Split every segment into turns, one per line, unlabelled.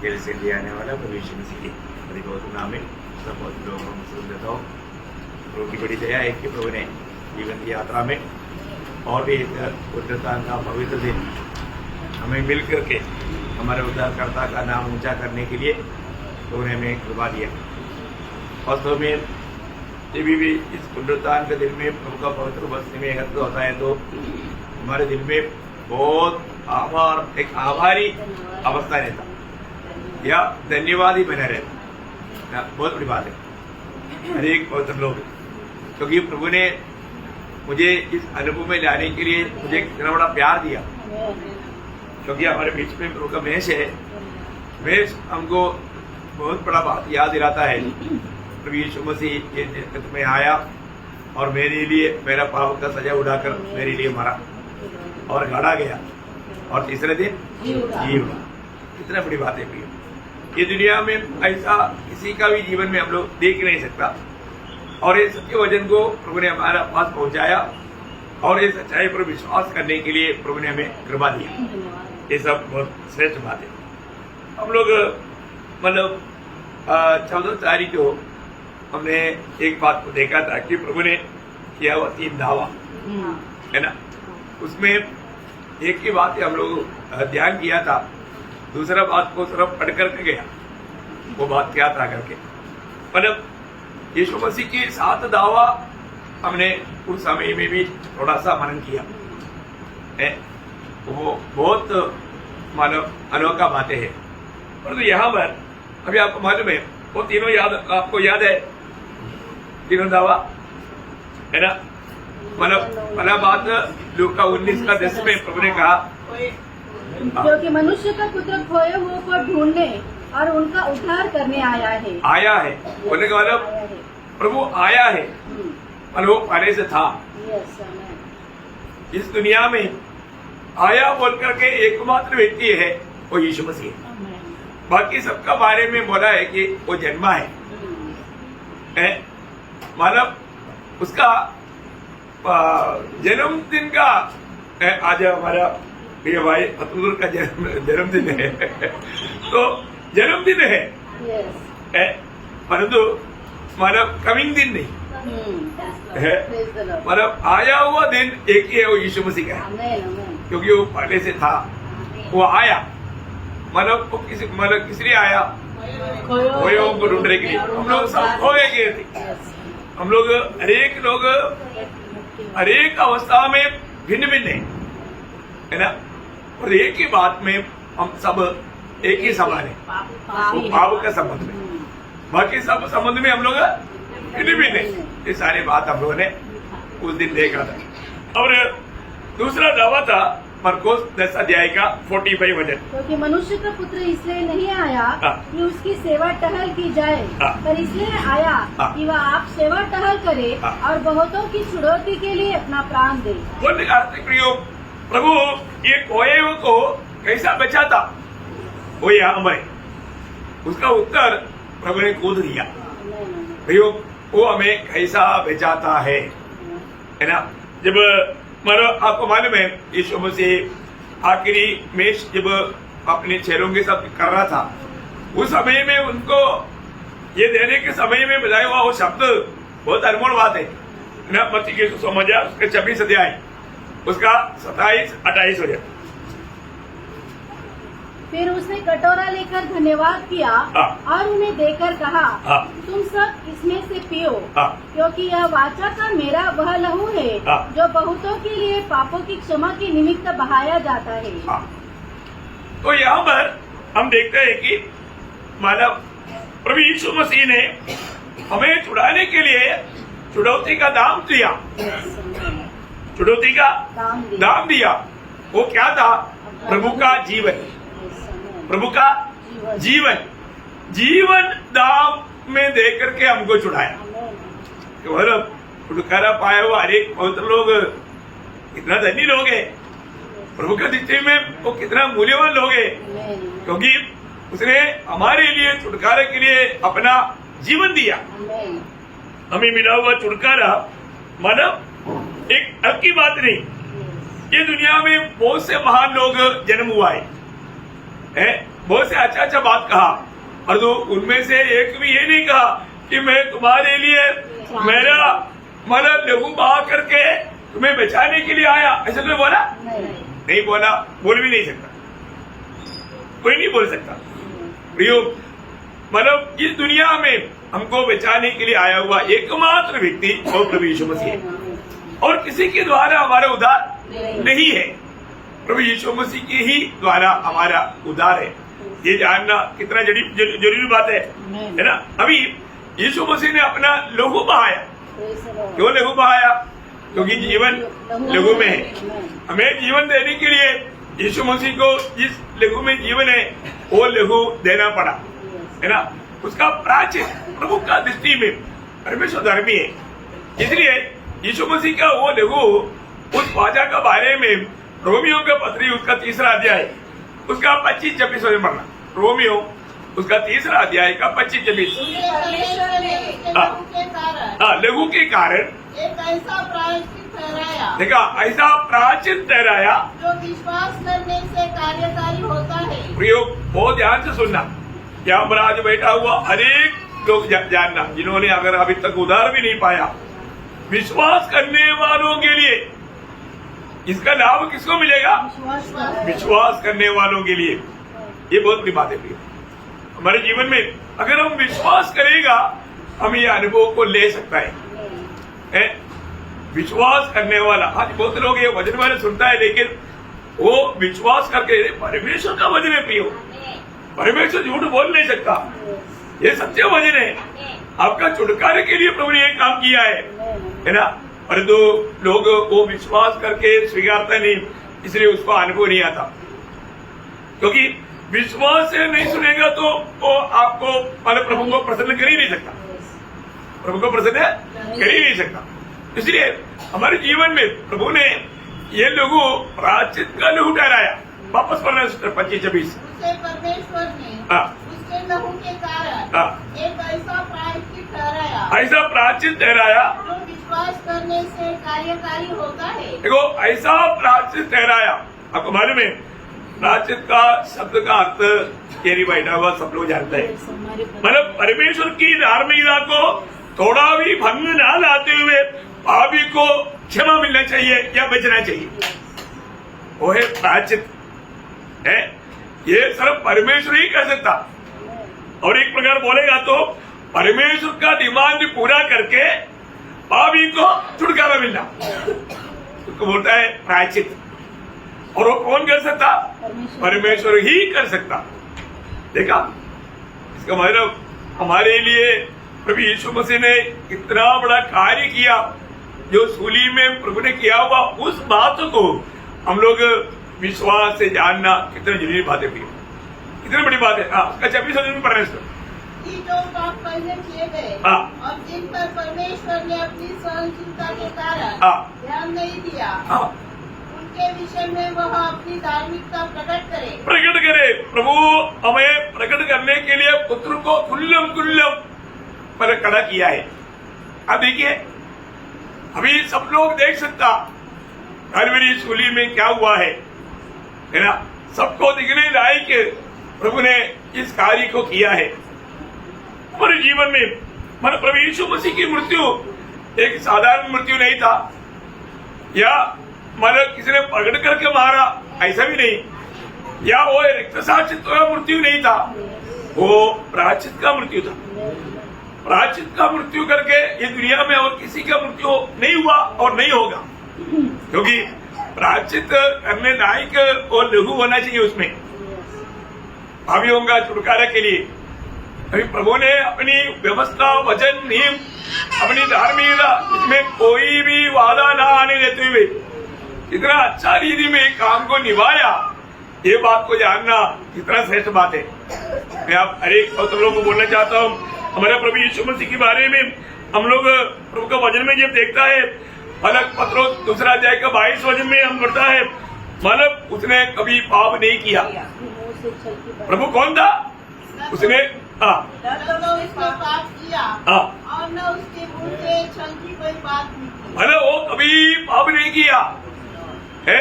Jail से ले आने वाला प्रभु यीशु मसीह के बहुत नाम में सब बहुत लोगों को सुन देता हूँ। प्रभु की बड़ी दया है कि प्रभु ने जीवन की यात्रा में और भी एक पुत्रदान का पवित्र दिन हमें मिल करके हमारे उद्धारकर्ता का नाम ऊंचा करने के लिए प्रभु ने हमें कृपा दिया। वास्तव में जब भी इस पुनरुत्थान के दिन में प्रभु का पवित्र बस्ती में एकत्र होता है तो हमारे दिल में बहुत एक आभारी अवस्था रहता या धन्यवाद ही बने रहता। बहुत बड़ी बात है हर एक पवित्र लोग, क्योंकि प्रभु ने मुझे इस अनुभव में लाने के लिए मुझे इतना बड़ा प्यार दिया। क्योंकि हमारे बीच में प्रभु का मेष है, मेष हमको बहुत बड़ा बात याद दिलाता है। प्रभु यीशु मसीह ये जगत में आया और मेरे लिए मेरा पाप का सजा उड़ाकर मेरे लिए मरा और गाड़ा गया और तीसरे दिन जी उठा। कितना बड़ी बात है प्रिय। ये दुनिया में ऐसा किसी का भी जीवन में हम लोग देख नहीं सकता और इस सत्य वचन को प्रभु ने हमारे पास पहुंचाया और इस सच्चाई पर विश्वास करने के लिए प्रभु ने हमें कृपा दिया। ये सब बहुत श्रेष्ठ बात है। हम लोग मतलब 14 तारीख को हमने एक बात को देखा था कि प्रभु ने किया हुआ 3 दावा है ना, उसमें एक ही बात हम लोग ध्यान किया था, दूसरा बात को सिर्फ पढ़ करके गया। वो बात क्या था करके मतलब यीशु मसीह के 7 दावा हमने उस समय में भी थोड़ा सा मनन किया है। वो बहुत मानव अनोखा बातें हैं। परंतु यहाँ पर अभी आपको मालूम है वो तीनों आपको याद है, तीनों दावा है ना। मतलब पहला बात लूका 19:10 में प्रभु ने कहा
क्योंकि मनुष्य का पुत्र खोए हुए को ढूंढने और उनका उद्धार करने आया है। बोलने का मतलब प्रभु आया है और वो पहले से था इस दुनिया में। आया बोल करके एकमात्र व्यक्ति है वो यीशु मसीह है। बाकी सबका बारे में बोला है कि वो जन्मा है, मतलब उसका जन्मदिन का आज हमारा प्रिय भाई अतुल का जन्मदिन है तो जन्मदिन है परंतु मतलब कमिंग दिन नहीं है। मतलब आया हुआ दिन एक ही है, वो यीशु मसीह का है। क्योंकि वो पहले से था, वो आया मतलब वो किसी लिए आया, खोए को ढूंढने के लिए। हम लोग सब खोए गए थे। हम लोग हरेक अवस्था में भिन्न भिन्न है ना, और एक ही बात में हम सब एक ही समान है, वो पाप का संबंध में। बाकी सब संबंध में हम लोग भिन्न भिन्न है। ये सारी बात हम लोगों ने उस दिन देखा था। और दूसरा दावा था मरकोस 10 अध्याय का 45 वचन, क्योंकि मनुष्य का पुत्र इसलिए नहीं आया कि उसकी सेवा टहल की जाए, पर इसलिए आया कि वह आप सेवा टहल करे और बहुतों की छुड़ौती के लिए अपना प्राण दे।
प्रभु ये खोए को कैसा बचाता वो यहाँ हमें उसका उत्तर प्रभु ने कूद दिया। भैया वो हमें कैसा बचाता है ना। जब मानो आपको मालूम है यीशु मसीह आखिरी मेष जब अपने चेलों के साथ कर रहा था, उस समय में उनको ये देने के समय में बताया हुआ वो शब्द बहुत अनमोल बात है ना। मत्ती के सुसमाचार उसके 26 अध्याय उसका 27-28 हो जाए।
फिर उसने कटोरा लेकर धन्यवाद किया और उन्हें देकर कहा, तुम सब इसमें से पियो, क्योंकि यह वाचा का मेरा वह लहू है जो बहुतों के लिए पापों की क्षमा के निमित्त बहाया जाता है।
तो यहाँ पर हम देखते हैं कि मानव प्रभु यीशु मसीह ने हमें छुड़ाने के लिए छुड़ौती का दाम दिया, छुड़ौती का दाम दिया। वो क्या था? प्रभु का जीवन, प्रभु का जीवन दाम में दे करके हमको छुड़ाया। छुटकारा पाया हुआ हरेक पवित्र लोग कितना धनी लोग हैं, प्रभु के दृष्टि में वो कितना मूल्यवान लोग हैं, क्योंकि उसने हमारे लिए छुटकारे के लिए अपना जीवन दिया। हमें मिला हुआ छुटकारा मानव एक हक की बात नहीं। ये दुनिया में बहुत से महान लोग जन्म हुआ है,
बहुत से अच्छा अच्छा बात कहा, और तो उनमें से एक भी ये नहीं कहा कि मैं तुम्हारे लिए मेरा मतलब लहू बहा करके तुम्हें बचाने के लिए आया, ऐसा तुम्हें बोला नहीं बोला, बोल भी नहीं सकता, कोई नहीं बोल सकता। प्रियो, मतलब इस दुनिया में हमको बचाने के लिए आया हुआ एकमात्र व्यक्ति वो प्रभु यीशु मसीह है, और किसी के द्वारा हमारा उद्धार नहीं है, प्रभु यीशु मसीह के ही द्वारा हमारा उद्धार है। ये जानना कितना जरूरी बात है ना। अभी यीशु मसीह ने अपना लहू बहाया, क्यों लहू बहाया? क्योंकि जीवन लहू में है। हमें जीवन देने के लिए यीशु मसीह को जिस लहू में जीवन है वो लहू देना पड़ा, है ना। उसका प्राचीन प्रभु का दृष्टि में परमेश्वर धर्मी है, इसलिए यीशु मसीह का वो लहू उस वाचा का बारे में रोमियो का पत्री उसका 3रा अध्याय उसका 25-26 में पढ़ना। रोमियो उसका 3रा अध्याय का 25-26। लहू के कारण
एक ऐसा प्रायश्चित ठहराया,
देखा, ऐसा प्राचीन ठहराया
जो विश्वास करने से कार्यकारी होता है।
प्रियो, बहुत ध्यान से सुनना, यहाँ पर आज बैठा हुआ हरेक लोग जानना, जिन्होंने अगर अभी तक उद्धार भी नहीं पाया, विश्वास करने वालों के लिए इसका लाभ किसको मिलेगा? विश्वास करने वालों के लिए। ये बहुत बड़ी बात है प्रियो। हमारे जीवन में अगर हम विश्वास करेगा, हम ये अनुभव को ले सकता है। विश्वास करने वाला, आज बहुत लोग ये वचन वाले सुनता है, लेकिन वो विश्वास करके परमेश्वर का वचन है प्रियो, परमेश्वर झूठ बोल नहीं सकता, ये सच्चे वचन है। आपका छुटकारे के लिए प्रभु ने एक काम किया है ना। परंतु लोग वो विश्वास करके स्वीकारता नहीं, इसलिए उसको अनुभव नहीं आता, क्योंकि विश्वास से नहीं सुनेगा तो वो आपको मतलब प्रभु को प्रसन्न कर ही नहीं सकता, प्रभु को प्रसन्न कर ही नहीं सकता। इसलिए हमारे जीवन में प्रभु ने ये लहू प्रायश्चित का लहू ठहराया। वापस पढ़ना 25-26।
परमेश्वर ने उसके लहू के कारण एक ऐसा प्रायश्चित ठहराया,
ऐसा प्रायश्चित ठहराया
जो विश्वास करने से कार्यकारी होता है।
देखो, ऐसा प्रायश्चित ठहराया, आपको मालूम है प्रायश्चित का शब्द का अर्थ ये नहीं बैठा हुआ, सब लोग जानते हैं, मतलब परमेश्वर की धार्मिकता को थोड़ा भी भंग ना लाते हुए पापी को क्षमा मिलना चाहिए या बचना चाहिए, वो है प्रायश्चित है। ये सिर्फ परमेश्वर ही कर सकता, और एक प्रकार बोलेगा तो परमेश्वर का डिमांड पूरा करके पापी को छुटकारा मिलना, उसको बोलता है प्रायश्चित। और वो कौन कर सकता? परमेश्वर ही कर सकता। देखा, इसका मतलब हमारे लिए प्रभु यीशु मसीह ने इतना बड़ा कार्य किया, जो सूली में प्रभु ने किया हुआ उस बात को हम लोग विश्वास से जानना कितनी जरूरी बात है, कितनी बड़ी बात है। उसका 26 में पढ़ने से
जो पाप पहले किए गए और जिन पर परमेश्वर ने अपनी सहनशीलता के कारण ध्यान नहीं दिया, उनके विषय में वह अपनी धार्मिकता प्रकट करे।
प्रभु हमें प्रकट करने के लिए पुत्र को खुल्लम पर खड़ा किया है। अब देखिए, अभी सब लोग देख सकता कलवरी सूली में क्या हुआ है ना, सबको दिखने लायक प्रभु ने इस कार्य को किया है। हमारे जीवन में मन प्रभु यीशु मसीह की मृत्यु एक साधारण मृत्यु नहीं था, या मतलब किसी ने प्रकट करके मारा, ऐसा भी नहीं, या वो रक्तसाक्षित मृत्यु नहीं था, वो प्रायश्चित का मृत्यु था। प्रायश्चित का मृत्यु करके ये दुनिया में और किसी का मृत्यु नहीं हुआ और नहीं होगा, क्योंकि प्रायश्चित करने लायक और लहू होना चाहिए उसमें पापियों का छुटकारा के लिए। अभी प्रभु ने अपनी व्यवस्था, वचन, नियम, अपनी धार्मिकता, इसमें कोई भी वादा ना आने देते हुए इतना अच्छा रीति में काम को निभाया, ये बात को जानना कितना श्रेष्ठ बात है। मैं आप हर एक लोगों को बोलना चाहता हूँ, हमारे प्रभु यीशु मसीह के बारे में हम लोग प्रभु का वचन में जब देखता है, अलग पत्रोस 2 अध्याय का 22 वचन में हम पढ़ता है, मतलब उसने कभी पाप नहीं किया। प्रभु कौन था? उसने
पाप किया और न उसके मुंह से छल की कोई बात नहीं,
मतलब वो कभी पाप नहीं किया है।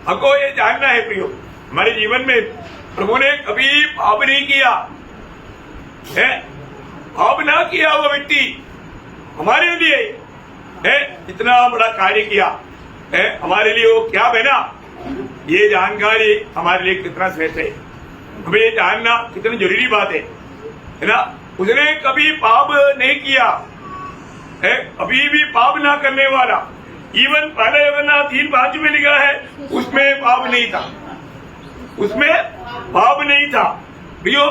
हमको ये जानना है प्रियो, हमारे जीवन में प्रभु ने कभी पाप नहीं किया है। पाप ना किया वो व्यक्ति हमारे लिए है इतना बड़ा कार्य किया है, हमारे लिए वो क्या बना, ये जानकारी हमारे लिए कितना श्रेष्ठ है, हमें ये जानना कितनी जरूरी बात है ना। उसने कभी पाप नहीं किया है, अभी भी पाप ना करने वाला। इवन पहले वरना 3:5 में लिखा है उसमें पाप नहीं था, उसमें पाप नहीं था। प्रियो,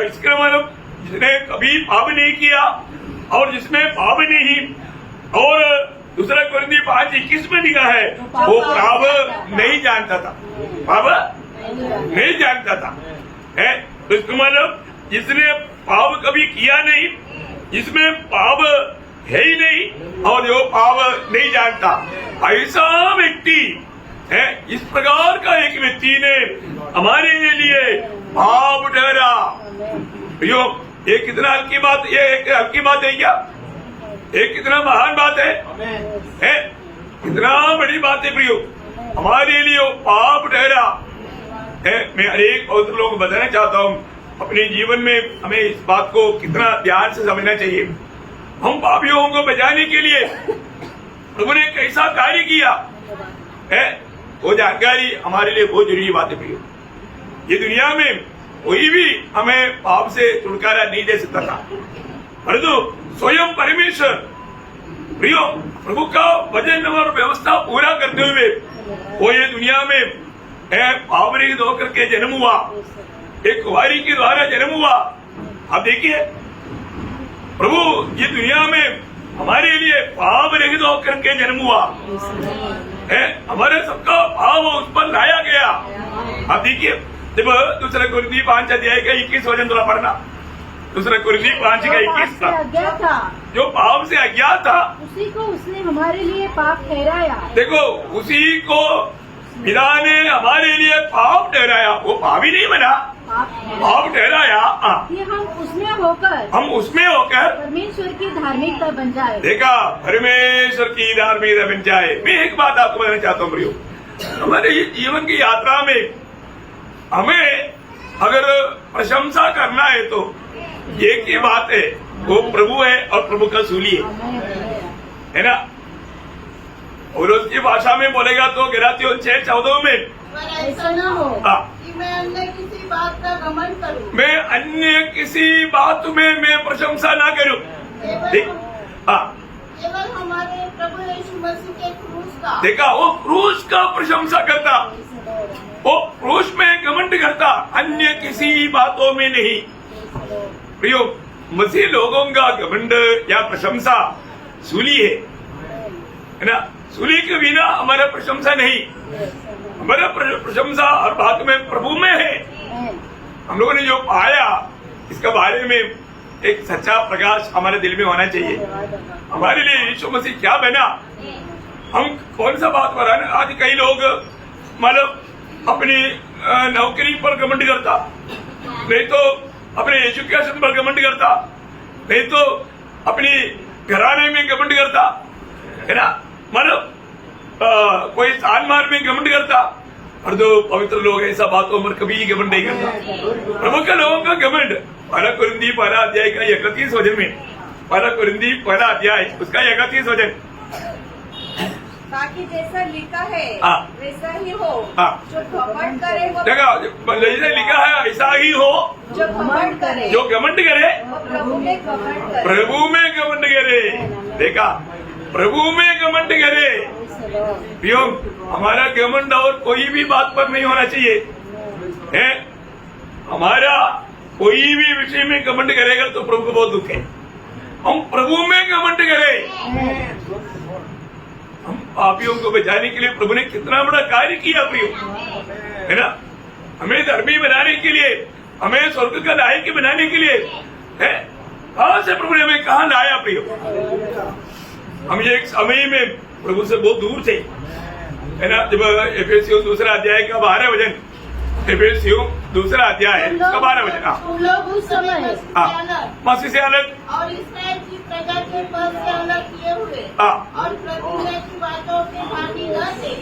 इसका मतलब जिसने कभी पाप नहीं किया और जिसमें पाप नहीं, और दूसरा कुरिन्थी 5:21 में लिखा है वो पाप नहीं जानता था, पाप नहीं जानता था है। तो इसका मतलब जिसने पाप कभी किया नहीं, जिसमें पाप है ही नहीं और जो पाप नहीं जानता, ऐसा व्यक्ति है। इस प्रकार का एक व्यक्ति ने हमारे लिए पाप ठहरा। प्रियो, ये कितना हल्की बात, ये एक हल्की बात है क्या? ये कितना महान बात है कितना बड़ी बात है प्रियो, हमारे लिए वो पाप ठहरा है। मैं हरेक पवित्र लोगों को बताना चाहता हूँ, अपने जीवन में हमें इस बात को कितना ध्यान से समझना चाहिए। हम पापियों को बचाने के लिए प्रभु ने कैसा कार्य किया है, वो जानकारी हमारे लिए बहुत जरूरी बात है प्रियो। ये दुनिया में कोई भी हमें पाप से छुटकारा नहीं दे सकता था, परंतु स्वयं परमेश्वर प्रियो प्रभु का वचन और व्यवस्था पूरा करते हुए वो ये दुनिया में पाप रहित होकर के जन्म हुआ, एक कुंवारी के द्वारा जन्म हुआ। आप देखिए प्रभु ये दुनिया में हमारे लिए पाप रहित होकर के जन्म हुआ है, हमारे सबका पाप उस पर लाया गया। आप देखिए जब दूसरा कुरिन्थी 5:21 वचन थोड़ा पढ़ना, दूसरा कुरिन्थी 5:21 था, जो पाप से अज्ञात था
उसी को उसने हमारे लिए पाप ठहराया।
देखो, उसी को पिता ने हमारे लिए पाप ठहराया, वो पाप ही नहीं बना, पाप ठहराया
कि हम उसमें होकर परमेश्वर की धार्मिकता बन जाए।
देखा, परमेश्वर की धार्मिकता बन जाए। मैं एक बात आपको बताना चाहता हूँ प्रियो, हमारे जीवन की यात्रा में हमें अगर प्रशंसा करना है तो एक ही बात है, वो प्रभु है और प्रभु का सूली है ना। और उसकी भाषा में बोलेगा तो गलातियों 6:14 में,
ऐसा न हो कि मैं अन्य किसी बात का घमंड करूं,
मैं अन्य किसी बात में मैं प्रशंसा ना करूं।
केवल हमारे प्रभु यीशु मसीह के क्रूस का।
देखा, वो क्रूस का प्रशंसा करता, वो क्रूस में घमंड करता, अन्य किसी बातों में नहीं। प्रियो, मसीह लोगों का घमंड या प्रशंसा सूली है ना। सूली के बिना हमारा प्रशंसा नहीं, हमारा प्रशंसा हर बात में प्रभु में है। हम लोगों ने जो पाया इसके बारे में एक सच्चा प्रकाश हमारे दिल में होना चाहिए। हमारे लिए यीशु मसीह क्या बना, हम कौन सा बात पर है। आज कई लोग मतलब अपनी नौकरी पर घमंड करता, नहीं तो अपने एजुकेशन पर घमंड करता, नहीं तो अपनी घराने में घमंड करता है ना। मतलब कोई स्थान मार्ग में घमंड करता, और जो पवित्र लोग ऐसा बातों पर कभी घमंड नहीं करता। प्रभु के लोगों का घमंड 1 कुरिन्थी 1 अध्याय का 31 वचन में, 1 कुरिन्थी 1 अध्याय उसका 31 वचन,
ताकि जैसा लिखा है वैसा ही हो, जो घमंड करे वो
जैसा लिखा है ऐसा ही हो,
जो घमंड करे
वो प्रभु में घमंड करे। देखा, प्रभु में घमंड करे। प्रियो, हमारा घमंड और कोई भी बात पर नहीं होना चाहिए है। हमारा कोई भी विषय में घमंड करेगा तो प्रभु को बहुत दुख है। हम प्रभु में घमंड करें। हम पापियों को बचाने के लिए प्रभु ने कितना बड़ा कार्य किया प्रियो, है ना। हमें धर्मी बनाने के लिए, हमें स्वर्ग का लायक बनाने के लिए है। कहां से प्रभु ने हमें कहां लाया प्रियो। हम एक समय में प्रभु से बहुत दूर थे, है ना। जब एफेसियों 2 अध्याय का 12 वचन, एफेसियों 2 अध्याय का 12 वचन,
तुम लोग उस समय
मसीह से अलग
और इस्राएल की प्रजा के पद से अलग किए हुए और प्रतिज्ञा की बातों के भागी न थे,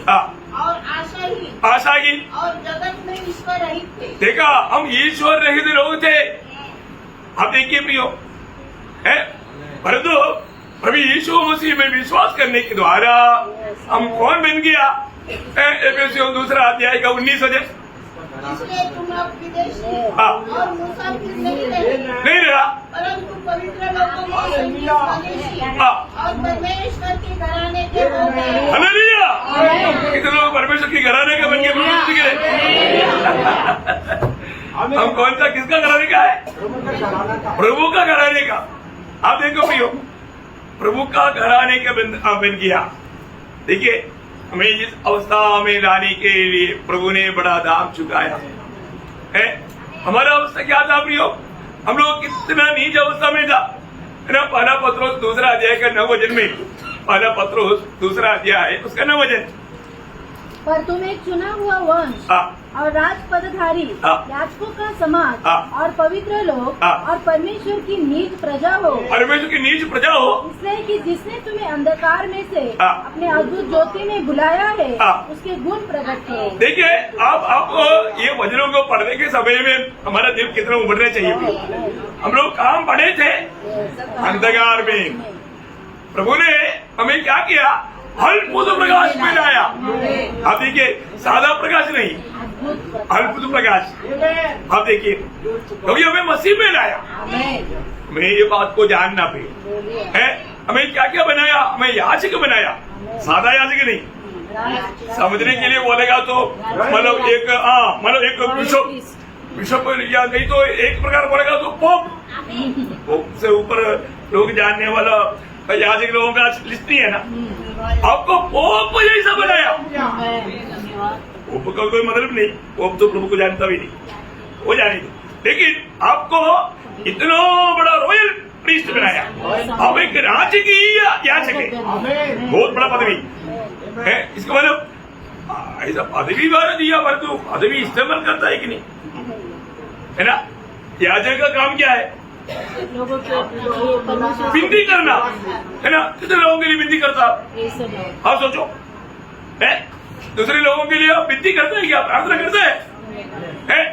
और आशाहीन
आशाहीन।
और जगत में ईश्वर रहित थे।
देखा, हम ईश्वर रहित लोग थे। आप देखिए प्रियो, है परंतु प्रभु यीशु मसीह में विश्वास करने के द्वारा हम कौन बन गया? एफेसियों 2 अध्याय का 19 वचन।
इसलिए तुम अब विदेशी
हाँ।
और मुसाफिर नहीं रहे,
नहीं रहा,
परंतु पवित्र लोगों में संगीत स्वदेशी
हाँ।
और परमेश्वर के घराने के हो गए।
हालेलुया। कितने लोग परमेश्वर की घराने का बन के प्रभु के हम कौन सा किसका घराने का है? प्रभु का घराने का। आप देखो प्रियो, प्रभु का घराने का बन गया। देखिए, हमें इस अवस्था में लाने के लिए प्रभु ने बड़ा दाम चुकाया है। हमारा अवस्था क्या था प्रियो? हम लोग कितना नीच अवस्था में था ना। पहला पत्रोस 2 अध्याय का 9 वचन में, पहला पत्रोस 2 अध्याय उसका 9 वचन।
पर तुम एक चुना हुआ वंश और राजपदधारी, याजकों का समाज और पवित्र लोग और परमेश्वर की नीच प्रजा हो।
परमेश्वर की नीच प्रजा हो,
इसलिए कि जिसने तुम्हें अंधकार में से अपने अद्भुत ज्योति में बुलाया है, उसके गुण प्रकट करो।
देखिए, आप ये वचनों को पढ़ने के समय में हमारा दिल कितना उमड़ना चाहिए। हम लोग कहाँ पढ़े थे? अंधकार में। प्रभु ने हमें क्या किया? अद्भुत प्रकाश में लाया। आप देखिए, सादा प्रकाश नहीं, अद्भुत प्रकाश। आप देखिए, क्योंकि हमें मसीह में लाया। हमें ये बात को जानना भी है। हमें क्या क्या बनाया? हमें याजक बनाया, सादा याजक नहीं। समझने के लिए बोलेगा तो मतलब एक बिशप या नहीं तो एक प्रकार बोलेगा तो पोप से ऊपर लोग जानने वाला याजक लोगों का लिस्ट नहीं है ना। आपको पोप जैसा बनाया। पोप का कोई मतलब नहीं, पोप तो प्रभु को जानता भी नहीं, वो जाने दो। लेकिन आपको इतना बड़ा रॉयल प्रीस्ट बनाया। अब एक राज्य की याचक है, बहुत बड़ा पदवी है। इसका मतलब ऐसा पदवी बार दिया, पर तू पदवी इस्तेमाल करता है कि नहीं, है ना? याचक का काम क्या है? विनती करना, है ना? कितने लोगों के लिए विनती करता? आप सोचो, है दूसरे लोगों के लिए आप विनती करते हैं क्या? प्रार्थना करते हैं?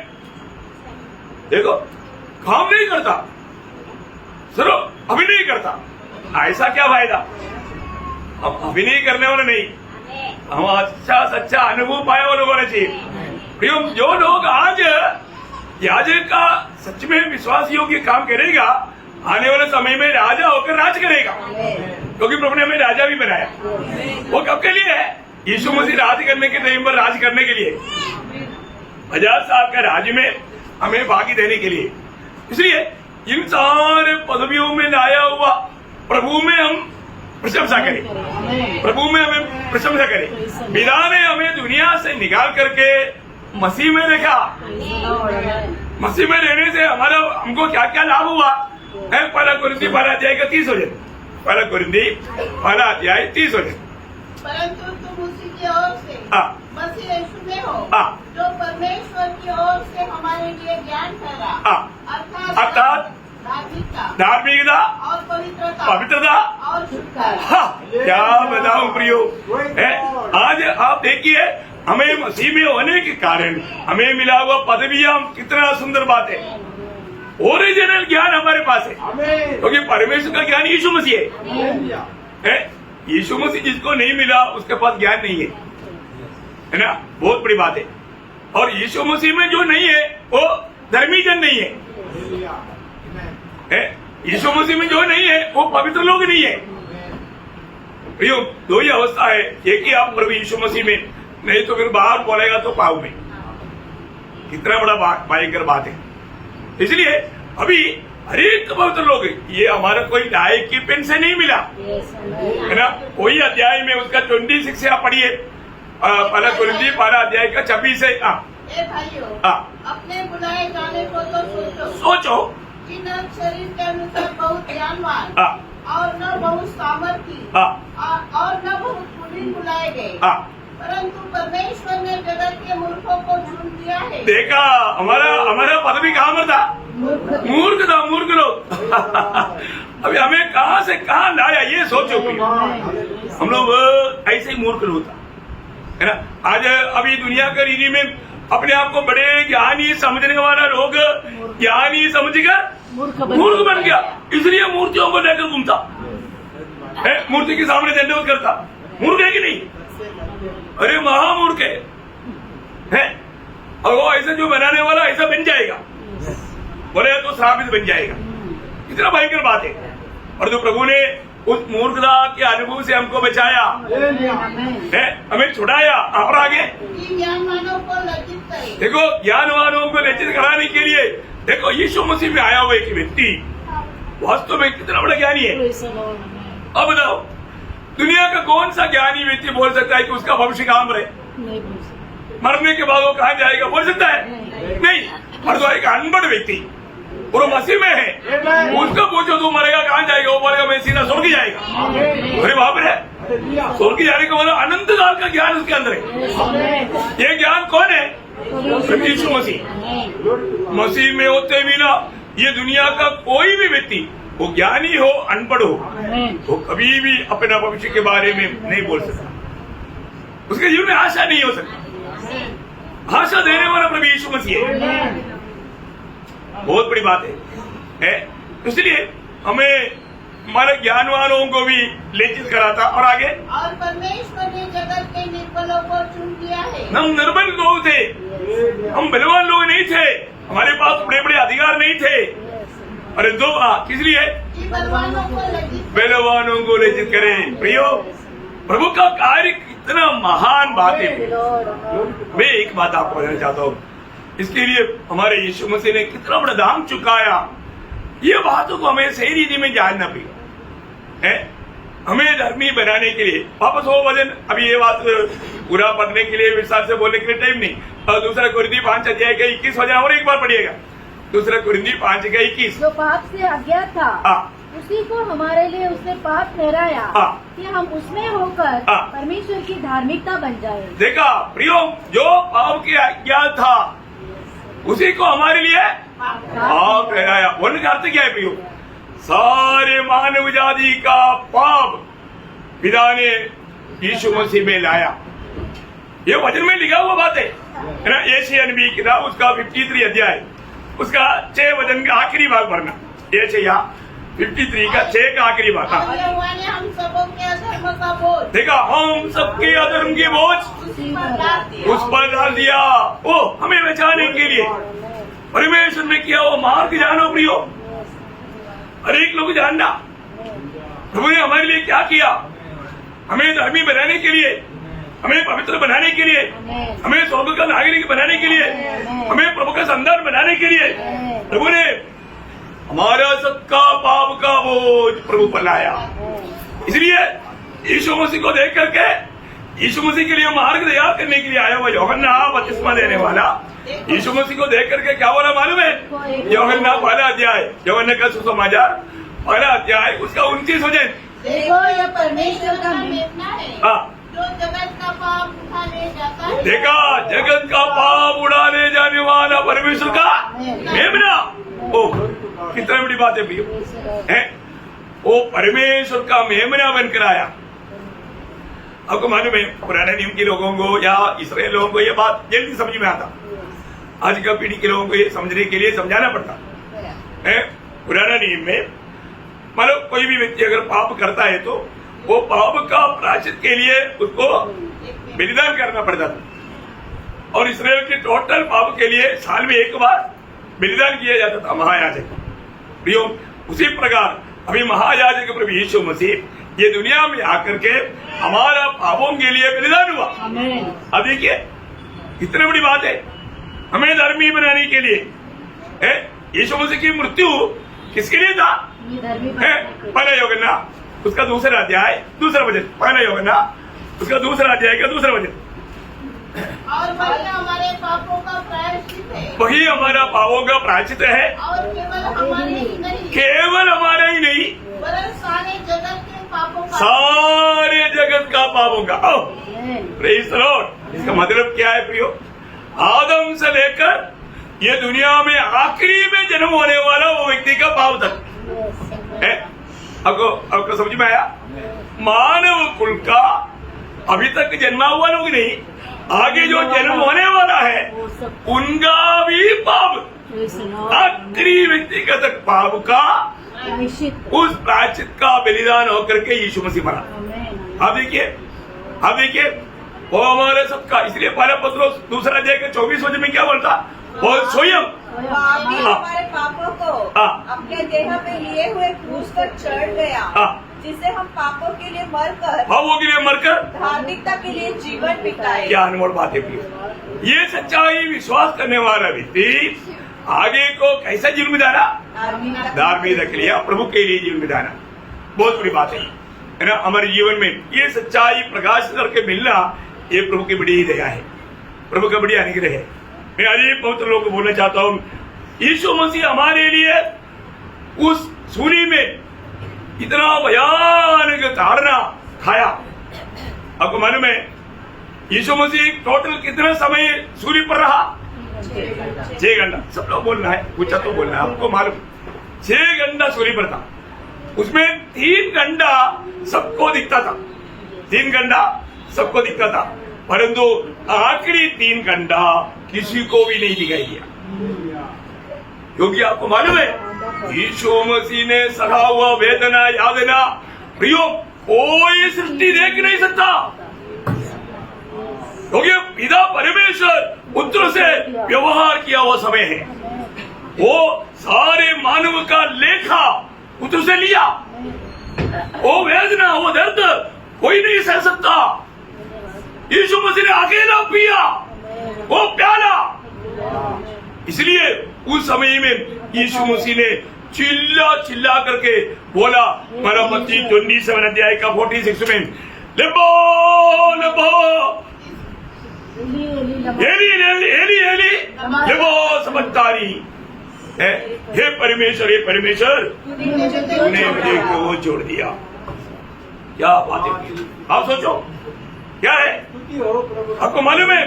देखो, काम नहीं करता, सिर्फ अभिनय करता। ऐसा क्या फायदा? हम अभिनय करने वाले नहीं, हम अच्छा सच्चा अनुभव पाए वाले होना चाहिए। जो लोग आज याजक का सच में विश्वास योग्य काम करेगा, आने वाले समय में राजा होकर राज करेगा, क्योंकि प्रभु ने हमें राजा भी बनाया। वो कब के लिए है? यीशु मसीह राज करने के टाइम पर राज करने के लिए, 1000 साल का राज में हमें भागी देने के लिए। इसलिए इन सारे पदवियों में लाया हुआ प्रभु में हम प्रशंसा करें, प्रभु में हमें प्रशंसा करें। पिता ने हमें दुनिया से निकाल करके मसीह में रखा। मसीह में रहने से हमको क्या क्या लाभ हुआ है? पहला कोरिन्थी 1 अध्याय का 30 वचन। पहला कोरिन्थी 1 अध्याय 30 वचन।
परंतु तुम उसी की ओर से मसीह यीशु में हो, जो परमेश्वर की ओर से हमारे लिए ज्ञान ठहरा, अर्थात धार्मिकता और पवित्रता और शुद्धता।
क्या बताऊं प्रियो, है आज आप देखिए, हमें मसीह में होने के कारण हमें मिला हुआ पदवियां, कितना सुंदर बात है। ओरिजिनल ज्ञान हमारे पास है, क्योंकि परमेश्वर का ज्ञान यीशु मसीह है। यीशु मसीह जिसको नहीं मिला उसके पास ज्ञान नहीं है ना? बहुत बड़ी बात है। और यीशु मसीह में जो नहीं है वो धर्मी जन नहीं है। यीशु मसीह में जो नहीं है वो पवित्र लोग नहीं है। प्रियो, दो ही अवस्था है, एक ही आप प्रभु यीशु मसीह में, नहीं तो फिर बाहर बोलेगा तो पाव में। कितना बड़ा भयंकर बात है। इसलिए अभी हर एक पवित्र लोग, ये हमारा कोई लायक की पेन से नहीं मिला, है ना? वही अध्याय में उसका 26 से आप पढ़िए, पहला कोरिन्थी 1 अध्याय का 26 से।
भाइयों, अपने बुलाए जाने को तो
सोचो,
जिन शरीर के अनुसार बहुत ज्ञानवान और न बहुत सामर्थी और न बहुत कुलीन बुलाए गए, परंतु परमेश्वर ने जगत के मूर्खों को चुन लिया है। देखा, हमारा पदवी कहाँ पर था? मूर्ख था, मूर्ख लोग। अभी हमें कहाँ से कहाँ लाया, ये सोचो। हम लोग ऐसे ही मूर्ख लोग था,
है ना। आज अभी दुनिया का रीति में अपने आप को बड़े ज्ञानी समझने वाला लोग ज्ञानी समझकर मूर्ख बन गया, इसलिए मूर्तियों को लेकर घूमता है, मूर्ति के सामने दंडवत करता। मूर्ख है कि नहीं? अरे महामूर्ख है। और वो ऐसा जो बनाने वाला ऐसा बन जाएगा, बोले तो श्रापित बन जाएगा। इतना भयंकर बात है। और जो प्रभु ने उस मूर्खता के अनुभव से हमको बचाया है, हमें छुड़ाया। और आगे
ज्ञानवानों को लज्जित करे।
देखो, ज्ञानवानों को लज्जित कराने के लिए देखो यीशु मसीह में आया हुआ एक व्यक्ति वास्तव में कितना बड़ा ज्ञानी है। अब बताओ, दुनिया का कौन सा ज्ञानी व्यक्ति बोल सकता है कि उसका भविष्य काम रहे? मरने के बाद वो कहाँ जाएगा? बोल सकता है? नहीं। और जो एक अनपढ़ व्यक्ति और मसीह में है, उसका पूछो तू मरेगा कहाँ जाएगा? वो बोलेगा मैं सीधा स्वर्ग जाएगा। अरे बाप रे, स्वर्ग जाने का मतलब अनंत काल का ज्ञान उसके अंदर है। ये ज्ञान कौन है? यीशु मसीह। मसीह में होते भी ना ये दुनिया का कोई भी व्यक्ति, वो ज्ञानी हो अनपढ़ हो, वो कभी भी अपना भविष्य के बारे में नहीं बोल सकता। उसके जीवन में आशा नहीं हो सकती। आशा देने वाला प्रभु यीशु मसीह है। बहुत बड़ी बात है। इसलिए हमें हमारे ज्ञानवानों को भी लज्जित कराता। और आगे,
और परमेश्वर ने जगत के निर्बलों को चुन लिया है।
हम निर्बल लोग थे, हम बलवान लोग नहीं थे, हमारे पास बड़े बड़े अधिकार नहीं थे। अरे दो किस लिए?
बलवानों
को लज्जित करें। प्रियो, प्रभु का कार्य कितना महान बात है। मैं एक बात आपको कहना चाहता हूँ, इसके लिए हमारे यीशु मसीह ने कितना बड़ा दाम चुकाया, ये बातों को हमें सही रीति में जानना पड़ेगा। हमें धर्मी बनाने के लिए वापस हो वजन, अभी ये बात पूरा पढ़ने के लिए विस्तार से बोलने के लिए टाइम नहीं। और दूसरा कुरिन्थी 5 अध्याय का 21 वजन और एक बार पढ़िएगा। दूसरा कुरिन्थी 5 का 21।
जो पाप से अज्ञात था उसी को हमारे लिए उसने पाप ठहराया कि हम उसमें होकर परमेश्वर की धार्मिकता बन जाए।
देखा प्रियो, जो पाप के अज्ञात था उसी को हमारे लिए पाप ठहराया। बोलने का अर्थ क्या है प्रियो? सारे मानव जाति का पाप पिता ने यीशु मसीह में लाया। ये वचन में लिखा हुआ बात है ना। एशियन भी किताब उसका 53 अध्याय उसका 6 वचन का आखिरी भाग पढ़ना। एशिया 53 का 6 का आखिरी भाग।
हम सबों के अधर्म का बोझ,
देखा, हम सबके अधर्म के बोझ उस पर डाल दिया। ओ, हमें बचाने के लिए परमेश्वर ने किया वो मार्ग जानो प्रियो। हर एक लोग जानना प्रभु ने हमारे लिए क्या किया। हमें धर्मी बनाने के लिए, हमें पवित्र बनाने के लिए, हमें स्वर्ग का नागरिक बनाने के लिए, हमें प्रभु का संतान बनाने के लिए प्रभु ने हमारा सबका पाप का बोझ प्रभु पर लाया। इसलिए यीशु मसीह को देख करके, यीशु मसीह के लिए मार्ग तैयार करने के लिए आया हुआ यूहन्ना बपतिस्मा देने वाला यीशु मसीह को देख करके क्या बोला मालूम है? यूहन्ना 1 अध्याय, यूहन्ना का सुसमाचार 1 अध्याय उसका 29 वचन।
देखो यह परमेश्वर का मेमना है जो जगत का पाप उठा ले जाता है।
देखा, जगत का पाप उड़ा ले जाने वाला परमेश्वर का मेमना। ओ, कितना बड़ी बात है प्रियो। वो परमेश्वर का मेमना बनकर आया। आपको मालूम है, पुराने नियम के लोगों को या इस्राएल लोगों को ये बात जल्दी समझ में आता। आज का पीढ़ी के लोगों को ये समझने के लिए समझाना पड़ता है। पुराना नियम में मतलब कोई भी व्यक्ति अगर पाप करता है तो वो पाप का प्रायश्चित के लिए उसको बलिदान करना पड़ता था। और इस्राएल के टोटल पाप के लिए साल में एक बार बलिदान किया जाता था महायाजक। प्रियो, उसी प्रकार अभी महायाजक प्रभु यीशु मसीह ये दुनिया में आकर के हमारा पापों के लिए बलिदान हुआ। अब देखिए कितनी बड़ी बात है। हमें धर्मी बनाने के लिए यीशु मसीह की मृत्यु किसके लिए था? पहला यूहन्ना उसका 2 अध्याय 2 वचन। पहला यूहन्ना उसका 2 अध्याय का 2 वचन।
और वही हमारे पापों का प्रायश्चित है।
वही हमारा पापों का प्रायश्चित है।
और केवल हमारे ही नहीं,
केवल हमारा ही नहीं,
वरन सारे जगत के पापों का,
सारे जगत का पापों का। Praise the Lord. इसका मतलब क्या है प्रियो? आदम से लेकर ये दुनिया में आखिरी में जन्म होने वाला वो व्यक्ति का पाप तक आपको समझ में आया? मानव कुल का अभी तक जन्मा हुआ लोग नहीं, आगे जो जन्म होने वाला है उनका भी पाप, आखिरी व्यक्ति का तक पाप का उस प्रायश्चित का बलिदान होकर के यीशु मसीह मरा। अब देखिए वो हमारे सबका, इसलिए पहला पत्रोस दूसरा अध्याय के 24 वचन में क्या बोलता, वो स्वयं
हमारे पापों को अपने देह में लिए हुए क्रूस पर चढ़ गया, जिससे हम पापों के लिए मरकर धार्मिकता के लिए जीवन बिताए।
क्या अनमोल बात है प्रिय। ये सच्चाई विश्वास करने वाला व्यक्ति आगे को कैसा जीवन बिताना, धार्मिकता के लिए, प्रभु के लिए जीवन बिताना बहुत बड़ी बात है ना। हमारे जीवन में ये सच्चाई प्रकाश करके मिलना, ये प्रभु की बड़ी दया है, प्रभु का बड़ी अनुग्रह है। मैं आज ये बहुत लोगों को बोलना चाहता हूँ, यीशु मसीह हमारे लिए उस सूली में इतना भयानक ताड़ना खाया। आपको मालूम है यीशु मसीह टोटल कितना समय सूली पर रहा, 6 घंटा। सब लोग बोलना है, पूछा तो बोलना है, आपको मालूम 6 घंटा सूली पर था। उसमें 3 घंटा सबको दिखता था, 3 घंटा सबको दिखता था, परंतु आखिरी 3 घंटा किसी को भी नहीं दिखाई दिया। क्योंकि आपको मालूम है यीशु मसीह ने सहा हुआ वेदना यातना प्रियो कोई सृष्टि देख नहीं सकता, क्योंकि पिता परमेश्वर पुत्र से व्यवहार किया हुआ समय है। वो सारे मानव का लेखा पुत्र से लिया। वो वेदना, वो दर्द कोई नहीं सह सकता। यीशु मसीह ने अकेला पिया वो प्याला। इसलिए उस समय में यीशु मसीह ने चिल्ला करके बोला, मत्ती 27 अध्याय का 46 में, लेबो लेबो एली एली एली एली लेबो समझदारी है, हे परमेश्वर तूने मुझे क्यों छोड़ दिया। क्या बात है, आप सोचो क्या है। आपको मालूम है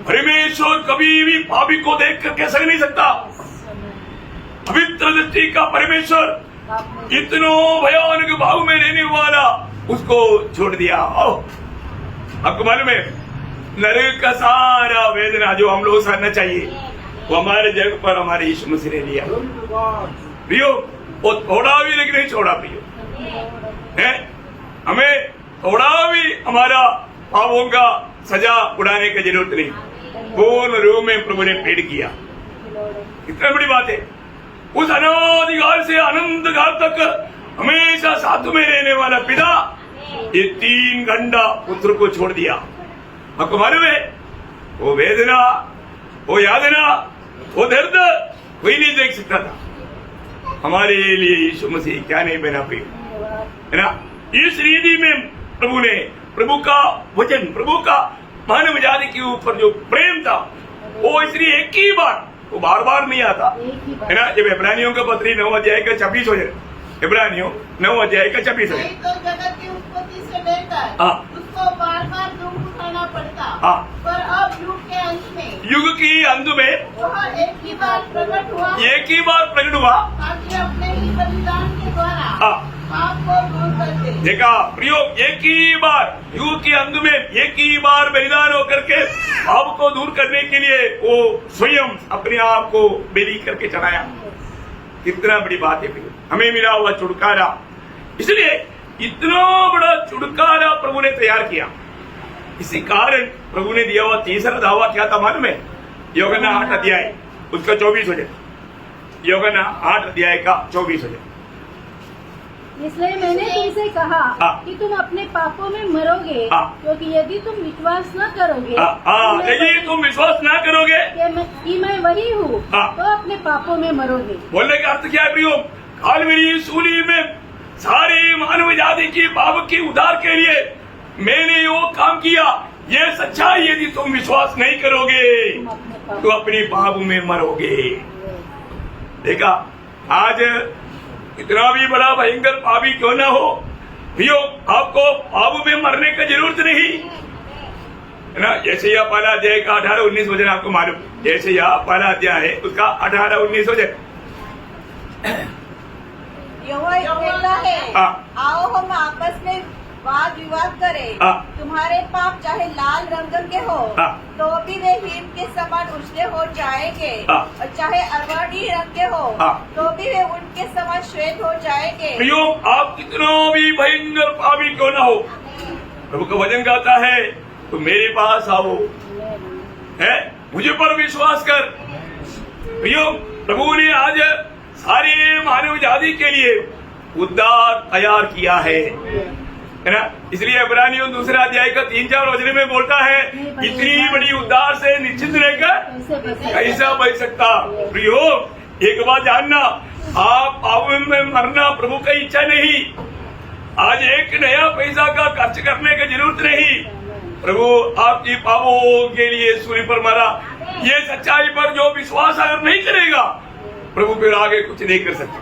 परमेश्वर कभी भी पापी को देख करके सह नहीं सकता। पवित्र दृष्टि का परमेश्वर इतनो भयानक भाव में रहने वाला उसको छोड़ दिया। आपको मालूम है नरक का सारा वेदना जो हम लोग सहना चाहिए वो हमारे जग पर हमारे यीशु मसीह ने लिया। प्रियो वो थोड़ा भी लेकिन नहीं छोड़ा प्रियो है। हमें थोड़ा भी हमारा पापों का सजा उड़ाने की जरूरत नहीं, पूर्ण रूप में प्रभु ने पेड़ किया। कितना बड़ी बात है। उस अनादिकाल से अनंत काल तक हमेशा साथ में रहने वाला पिता ये 3 घंटा पुत्र को छोड़ दिया। आपको मालूम है वो वेदना, वो यातना, वो दर्द कोई नहीं देख सकता था। हमारे लिए यीशु मसीह क्या नहीं बना है ना। इस रीति में प्रभु का वचन, प्रभु का मानव जाति के ऊपर जो प्रेम था वो इसलिए एक ही बार, वो बार बार नहीं आता है ना। जब इब्रानियों का पत्री 9 अध्याय का 26 हो जाए, इब्रानियों 9 अध्याय का 26 हो जाए,
तो जगत की उत्पत्ति से लेकर उसको बार बार दुख उठाना पड़ता, पर अब युग के अंत में वह एक ही बार प्रकट हुआ ताकि अपने ही बलिदान के द्वारा पाप को दूर कर दे।
देखा प्रियो, एक ही बार युग के अंत में एक ही बार बलिदान होकर के पाप को दूर करने के लिए वो स्वयं अपने आप को बलि करके चढ़ाया। कितना बड़ी बात है प्रियो, हमें मिला हुआ छुटकारा। इसलिए इतना बड़ा छुटकारा प्रभु ने तैयार किया। इसी कारण प्रभु ने दिया हुआ तीसरा दावा क्या था मालूम है? यूहन्ना 8 अध्याय उसका 24 वचन, यूहन्ना 8 अध्याय का 24 वचन।
इसलिए मैंने तुमसे कहा कि तुम अपने पापों में मरोगे, क्योंकि यदि तुम विश्वास न करोगे
यदि तुम विश्वास न करोगे
कि मैं वही हूँ तो अपने पापों में मरोगे।
बोलने का अर्थ क्या है प्रियो? कालवरी सूली में सारी मानव जाति की पाप की उद्धार के लिए मैंने वो काम किया। ये सच्चाई, यदि तुम विश्वास नहीं करोगे तो अपने पाप में मरोगे। देखा, आज इतना भी बड़ा भयंकर पापी क्यों ना हो भैया, आपको पाप में मरने की जरूरत नहीं है ना। जैसे यह पहला अध्याय का 18-19 वचन आपको मालूम, जैसे यह पहला अध्याय है उसका 18-19 वचन।
यहोवा कहता है, आओ हम आपस में वाद विवाद करे, तुम्हारे पाप चाहे लाल रंग के हो तो भी वे हिम के समान उजले हो जाएंगे, और चाहे अरवानी रंग के हो तो भी वे उनके समान श्वेत हो जाएंगे।
प्रियो, आप कितना भी भयंकर पापी क्यों ना हो, प्रभु का वचन कहता है तो मेरे पास आओ, है मुझे पर विश्वास कर। प्रियो, प्रभु ने आज सारे मानव जाति के लिए उद्धार तैयार किया है ना। इसलिए इब्रानियों 2 अध्याय का 3-4 वचन में बोलता है, इतनी बड़ी उद्धार से निश्चिंत रहकर कैसा बच सकता। प्रियो, एक बात जानना, आप पाप में मरना प्रभु की इच्छा नहीं। आज एक नया पैसा का खर्च करने की जरूरत नहीं। प्रभु आपकी पापों के लिए सूली पर मरा। ये सच्चाई पर जो विश्वास अगर नहीं करेगा, प्रभु फिर आगे कुछ नहीं कर सकता।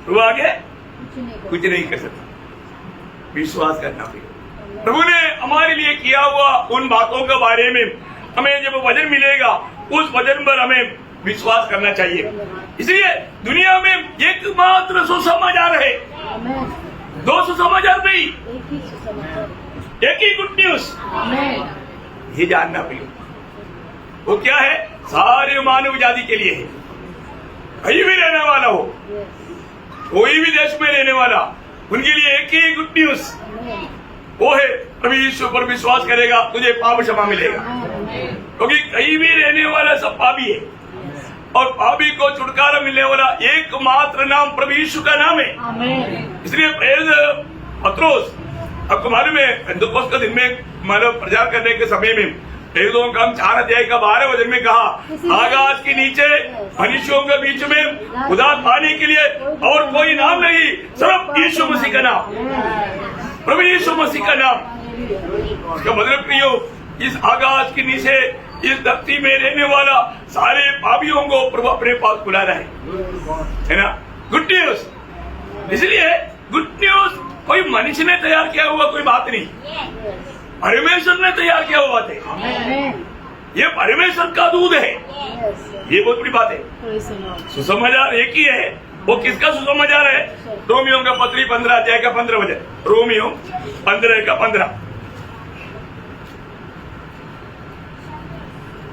प्रभु आगे कुछ नहीं कर सकता। विश्वास करना पड़ेगा। प्रभु ने हमारे लिए किया हुआ उन बातों के बारे में हमें जब वचन मिलेगा, उस वचन पर हमें विश्वास करना चाहिए। इसलिए दुनिया में एकमात्र सुसमाचार है, 2 सुसमाचार नहीं, एक ही गुड न्यूज। ये जानना पड़ेगा। वो क्या है? सारे मानव जाति के लिए है। कहीं भी रहने वाला हो, कोई भी देश में रहने वाला, उनके लिए एक ही गुड न्यूज वो है, प्रभु यीशु पर विश्वास करेगा तुझे पाप क्षमा मिलेगा। क्योंकि कहीं भी रहने वाला सब पापी है, और पापी को छुटकारा मिलने वाला एकमात्र नाम प्रभु यीशु का नाम है। इसलिए पत्रोस, आपको मालूम है, पेंतुकोस्त के दिन में मानव प्रचार करने के समय में 4 अध्याय का 12 वचन में कहा, आकाश के नीचे मनुष्यों के बीच में उद्धार पाने के लिए और कोई नाम नहीं, सिर्फ यीशु मसीह का नाम, प्रभु यीशु मसीह का नाम। इसका मतलब प्रियो, इस आकाश के नीचे इस धरती में रहने वाला सारे पापियों को प्रभु अपने पास बुला रहा है ना। Good news. इसलिए गुड न्यूज कोई मनुष्य ने तैयार किया हुआ कोई बात नहीं, परमेश्वर ने तैयार किया हुआ बात है। ये परमेश्वर का दूध है। ये बहुत बड़ी बात है। सुसमाचार एक ही है। वो किसका सुसमाचार है? रोमियो का पत्री 15 अध्याय का 15 वचन, रोमियो 15 का 15।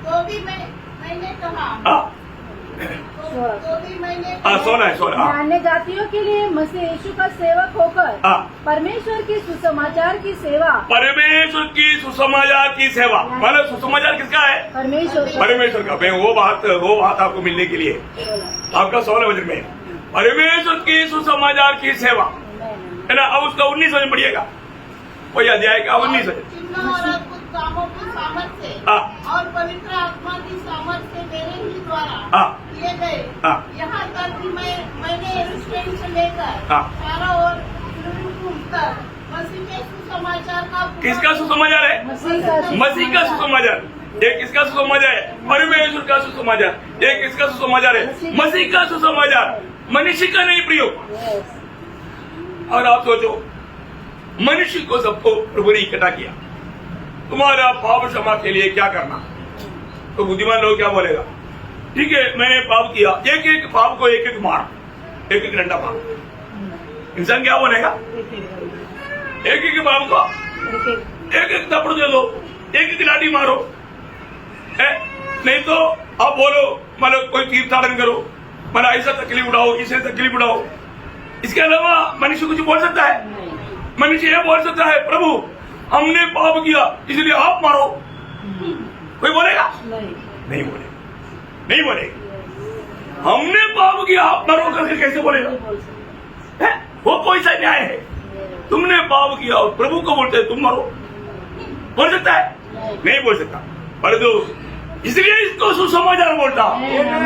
तो भी मैंने कहा, तो भी मैंने
सोना है, सोना।
अन्य जातियों के लिए मसीह यीशु का सेवक होकर परमेश्वर की सुसमाचार की सेवा,
परमेश्वर की सुसमाचार की सेवा, मतलब सुसमाचार किसका है? परमेश्वर का। वो बात आपको मिलने के लिए आपका 16 वचन में, परमेश्वर की सुसमाचार की सेवा, है ना। अब उसका 19 वचन पढ़िएगा, वही अध्याय का 19 वचन।
कामों की सामर्थ्य और पवित्र आत्मा की सामर्थ्य मेरे ही द्वारा किए गए, यहाँ तक कि मैंने यरूशलेम से लेकर चारों ओर तक मसीह के सुसमाचार का,
किसका सुसमाचार है? मसीह का सुसमाचार। एक किसका सुसमाचार है? परमेश्वर का सुसमाचार। एक किसका सुसमाचार है? मसीह का सुसमाचार, मनुष्य का नहीं प्रियो। और आप सोचो, मनुष्य को सबको प्रभु ने इकट्ठा किया, तुम्हारा पाप क्षमा के लिए क्या करना? तो बुद्धिमान लोग क्या बोलेगा? ठीक है, मैंने पाप किया, एक एक पाप को एक एक मार, एक एक डंडा मार। इंसान क्या बोलेगा? एक एक पाप को एक एक थप्पड़ दे दो, एक एक लाठी मारो, है? नहीं तो आप बोलो, मतलब कोई तीर्थाटन करो, मतलब ऐसा तकलीफ उठाओ, इसे तकलीफ उठाओ। इसके अलावा मनुष्य कुछ बोल सकता है? मनुष्य यह बोल सकता है, प्रभु हमने पाप किया इसलिए आप मारो। कोई बोलेगा? नहीं बोलेगा, नहीं बोलेगा। हमने पाप किया आप मारो करके कैसे बोलेगा? है? वो कोई सा न्याय है? तुमने पाप किया और प्रभु को बोलते तुम मारो, बोल सकता है? नहीं बोल सकता। परंतु इसलिए इसको सुसमाचार बोलता।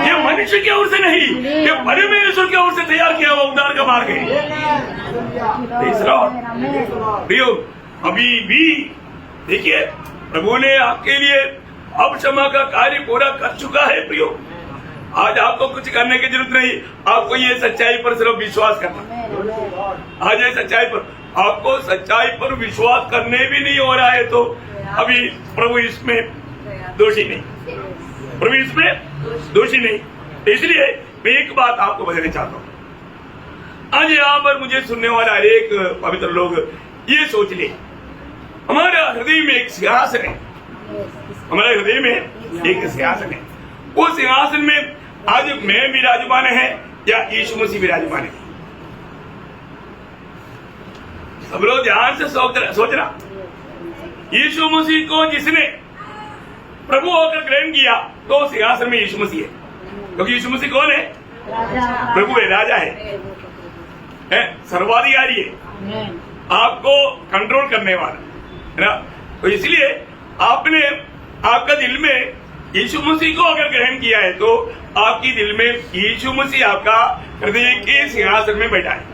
ये मनुष्य की ओर से नहीं, ये परमेश्वर की ओर से तैयार किया हुआ उद्धार का मार्ग है। प्रियो, अभी भी देखिए, प्रभु ने आपके लिए अब क्षमा का कार्य पूरा कर चुका है। प्रियो, आज आपको कुछ करने की जरूरत नहीं, आपको ये सच्चाई पर सिर्फ विश्वास करना। आज ये सच्चाई पर, आपको सच्चाई पर विश्वास करने भी नहीं हो रहा है तो अभी प्रभु इसमें दोषी नहीं, प्रभु इसमें दोषी नहीं। इसलिए मैं एक बात आपको बताना चाहता हूँ, आज यहाँ पर मुझे सुनने वाला हरेक पवित्र लोग ये सोच ले, हमारे हृदय में एक सिंहासन है, हमारे हृदय में एक सिंहासन है। वो सिंहासन में आज मैं विराजमान है या यीशु मसीह विराजमान है? सब लोग ध्यान से सोचना। यीशु मसीह को जिसने प्रभु होकर ग्रहण किया तो सिंहासन में यीशु मसीह है, क्योंकि यीशु मसीह कौन है? प्रभु है, राजा है, सर्वाधिकारी है, आपको कंट्रोल करने वाला है ना। तो इसलिए आपने आपका दिल में यीशु मसीह को अगर ग्रहण किया है तो आपकी दिल में यीशु मसीह आपका हृदय के सिंहासन में बैठा है।